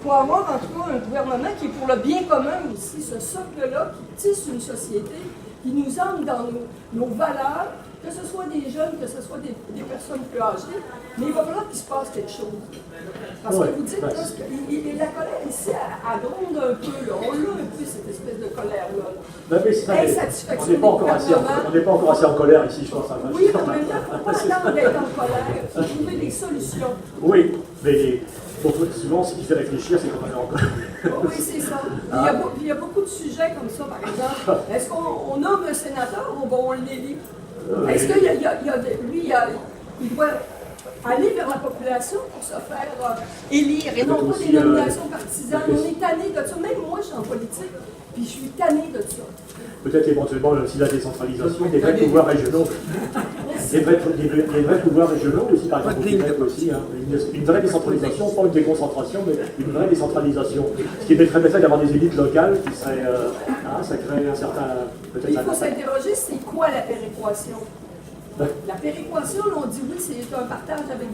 pour avoir en tout cas un gouvernement qui est pour le bien commun aussi, ce socle-là qui tisse une société, qui nous ancre dans nos valeurs, que ce soit des jeunes, que ce soit des personnes plus âgées, mais il va falloir qu'il se passe quelque chose. Parce que vous dites, là, la colère ici, elle gronde un peu, là. On l'a un peu, cette espèce de colère-là. On n'est pas encore assez en colère ici, je pense. Oui, mais maintenant, il ne faut pas attendre d'être en colère, il faut trouver des solutions. Oui, mais souvent, ce qui fait réfléchir, c'est quand on est en colère. Oui, c'est ça. Il y a beaucoup de sujets comme ça, par exemple. Est-ce qu'on nomme un sénateur ou on l'élit? Est-ce qu'il il doit aller vers la population pour se faire élire et non pas des nominations partisanes? On est tanné de ça. Même moi, je suis en politique, puis je suis tanné de ça. Peut-être éventuellement aussi la décentralisation, des vrais pouvoirs régionaux. Des vrais pouvoirs régionaux aussi, par exemple au Québec aussi. Hein. Une vraie décentralisation, pas une déconcentration, mais une vraie décentralisation. Ce qui permettrait d'avoir des élites locales qui seraient. Ça crée un certain. Il faut s'interroger, c'est quoi la péréquation? La péréquation, là, on dit oui, c'est un partage avec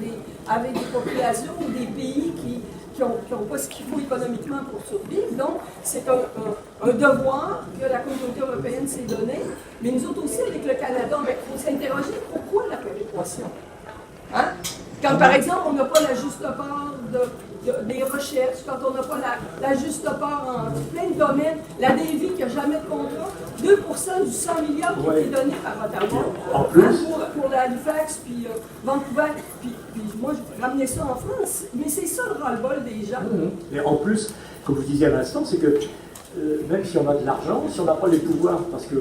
des populations ou des pays qui n'ont pas ce qu'il faut économiquement pour survivre. Donc, c'est un devoir que la communauté européenne s'est donné. Mais nous autres aussi, avec le Canada, il faut s'interroger pourquoi la péréquation. Hein? Quand, par exemple, on n'a pas la juste part des recherches, quand on n'a pas la juste part en plein de domaines, la DV qui n'a jamais de contrat, 2% du 100 milliards qui est donné par Ottawa en plus, pour l'Halifax, puis Vancouver, puis moi, je ramenais ça en France. Mais c'est ça le ras-le-bol des gens. Et en plus, comme vous disiez à l'instant, c'est que même si on a de l'argent, si on n'a pas les pouvoirs, parce que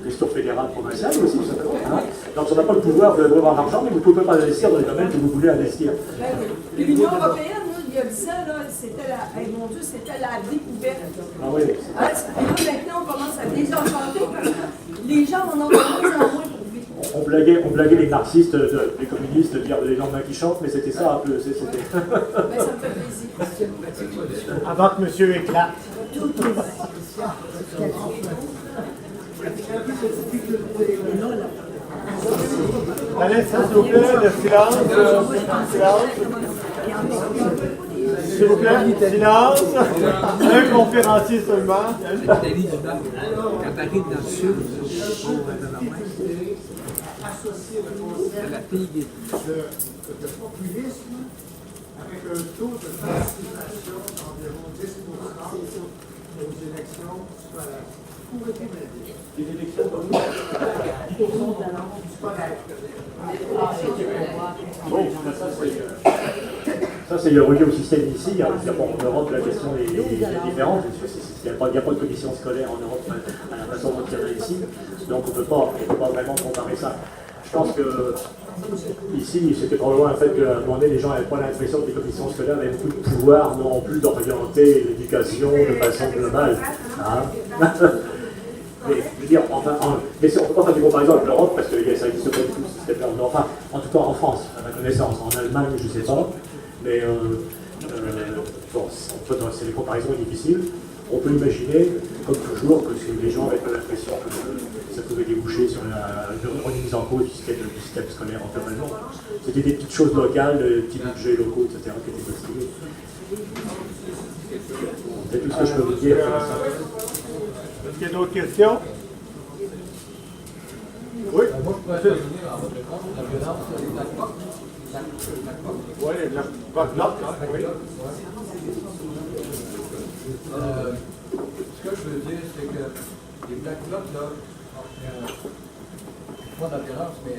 question fédérale, provinciale aussi, tout simplement, hein, donc on n'a pas le pouvoir d'avoir l'argent, mais vous ne pouvez pas investir dans les domaines que vous voulez investir. L'Union européenne, il y a 10 ans, c'était mon Dieu, c'était la découverte. Ah oui. Et là, maintenant, on commence à désenchanter parce que les gens en ont de moins en moins pour vivre. On blaguait les marxistes, les communistes, dire les lendemains qui chantent, mais c'était ça un peu. Ça me fait plaisir. Avant que monsieur éclate. Allez, s'il vous plaît, le silence. S'il vous plaît, silence. Un conférencier seulement. Nathalie Dubin, quand tu arrives dans le sud, associer le concept la fille de populisme avec un taux de participation d'environ 10% aux élections scolaires. Les élections comme bon, ça c'est relié au système ici. Hein. Bon, en Europe, la question est différente. Il n'y a pas de commission scolaire en Europe à la façon dont il y en a ici. Donc on ne peut pas vraiment comparer ça. Je pense que ici, c'était probablement le fait qu'à un moment donné, les gens n'avaient pas l'impression que les commissions scolaires avaient beaucoup de pouvoir non plus d'orienter l'éducation de façon globale. Hein. Mais je veux dire, enfin, mais on ne peut pas faire du comparaison avec l'Europe parce que ça n'existe pas du tout ce système-là. Enfin, en tout cas en France, à ma connaissance. En Allemagne, je ne sais pas. Mais bon, c'est des comparaisons difficiles. On peut imaginer, comme toujours, que si les gens n'avaient pas l'impression que ça pouvait déboucher sur une remise en cause du système scolaire en globalement. C'était des petites choses locales, des petits budgets locaux, etc., qui étaient postulés. C'est tout ce que je peux vous dire. Est-ce qu'il y a d'autres questions? Oui? Moi, je pourrais revenir à votre réponse, la violence sur les Black Blocs. Oui, les Black Blocs, oui. Ce que je veux dire, c'est que les Black Blocs, là, pas de la violence, mais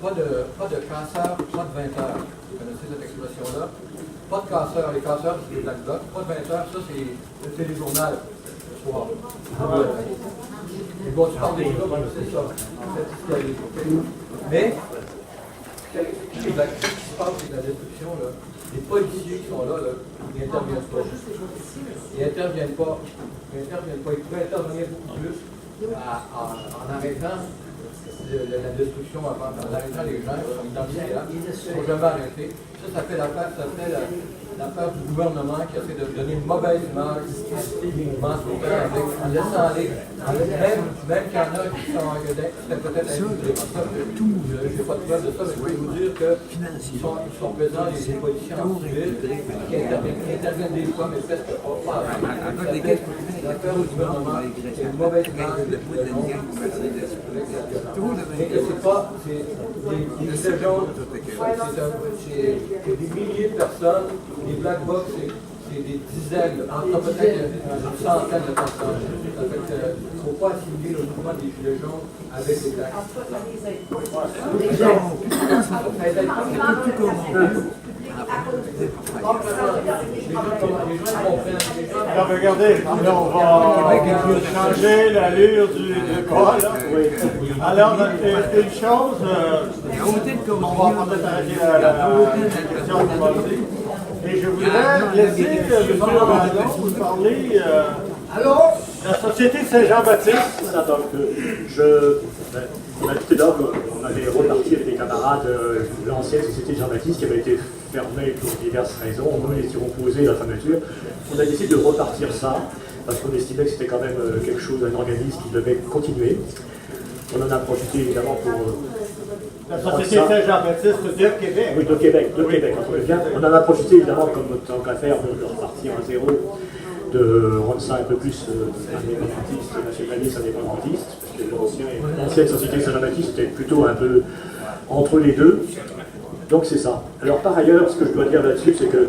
pas de casseurs, pas de 20 heures. Vous connaissez cette expression-là? Pas de casseurs, les casseurs, c'est les Black Blocs. Pas de 20 heures, ça, c'est le téléjournal le soir. Et bon, tu parles des blocs, c'est ça. En fait, c'est ce qui arrive. Mais, qu'est-ce qui se passe avec la destruction, là? Les policiers qui sont là, ils n'interviennent pas. Ils n'interviennent pas. Ils pourraient intervenir beaucoup plus en arrêtant la destruction, en arrêtant les gens qui sont identifiés là. Ils ne sont jamais arrêtés. Ça fait l'affaire du gouvernement qui essaie de donner une mauvaise image des mouvements en laissant aller. Même qu'il y en a qui sont peut-être infiltrés. Je n'ai pas de preuve de ça, mais je peux vous dire qu'ils sont présents, les policiers en civil, qui interviennent des fois, mais presque pas. L'affaire du gouvernement, c'est une mauvaise image de mais que c'est pas, c'est des gens, c'est des milliers de personnes, les Black Blocs, c'est des dizaines, peut-être une centaine de personnes. Ça fait qu'il ne faut pas assimiler le mouvement des Gilets jaunes avec les Blacks. Alors, regardez, là, on va changer l'allure du débat, là. Alors, une chose, on va peut-être arrêter la question de Moldie. Et je voudrais laisser M. Randon vous parler de la Société Saint-Jean-Baptiste. On a tout à l'heure qu'on avait reparti avec des camarades l'ancienne Société Jean-Baptiste qui avait été fermée pour diverses raisons. Nous étions opposés à la fermeture. On a décidé de repartir ça parce qu'on estimait que c'était quand même quelque chose, un organisme qui devait continuer. On en a profité évidemment pour... La Société Saint-Jean-Baptiste de Québec. Oui, de Québec, bien. On en a profité évidemment comme tant qu'à faire de repartir à zéro, de rendre ça un peu plus indépendantiste, nationaliste, indépendantiste, parce que l'ancienne Société Saint-Jean-Baptiste était plutôt un peu entre les deux. Donc c'est ça. Alors par ailleurs, ce que je dois dire là-dessus, c'est que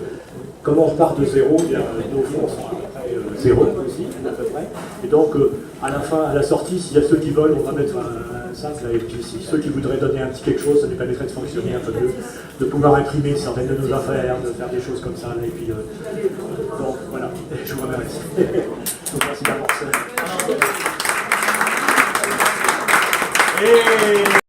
comme on repart de zéro, bien, nos fonds sont à peu près zéro aussi, à peu près. Et donc à la fin, à la sortie, s'il y a ceux qui veulent, on va mettre un sac là, et puis si ceux qui voudraient donner un petit quelque chose, ça nous permettrait de fonctionner un peu mieux, de pouvoir imprimer certaines de nos affaires, de faire des choses comme ça. Là, et puis donc voilà, je vous remercie. Je vous remercie d'avoir ça.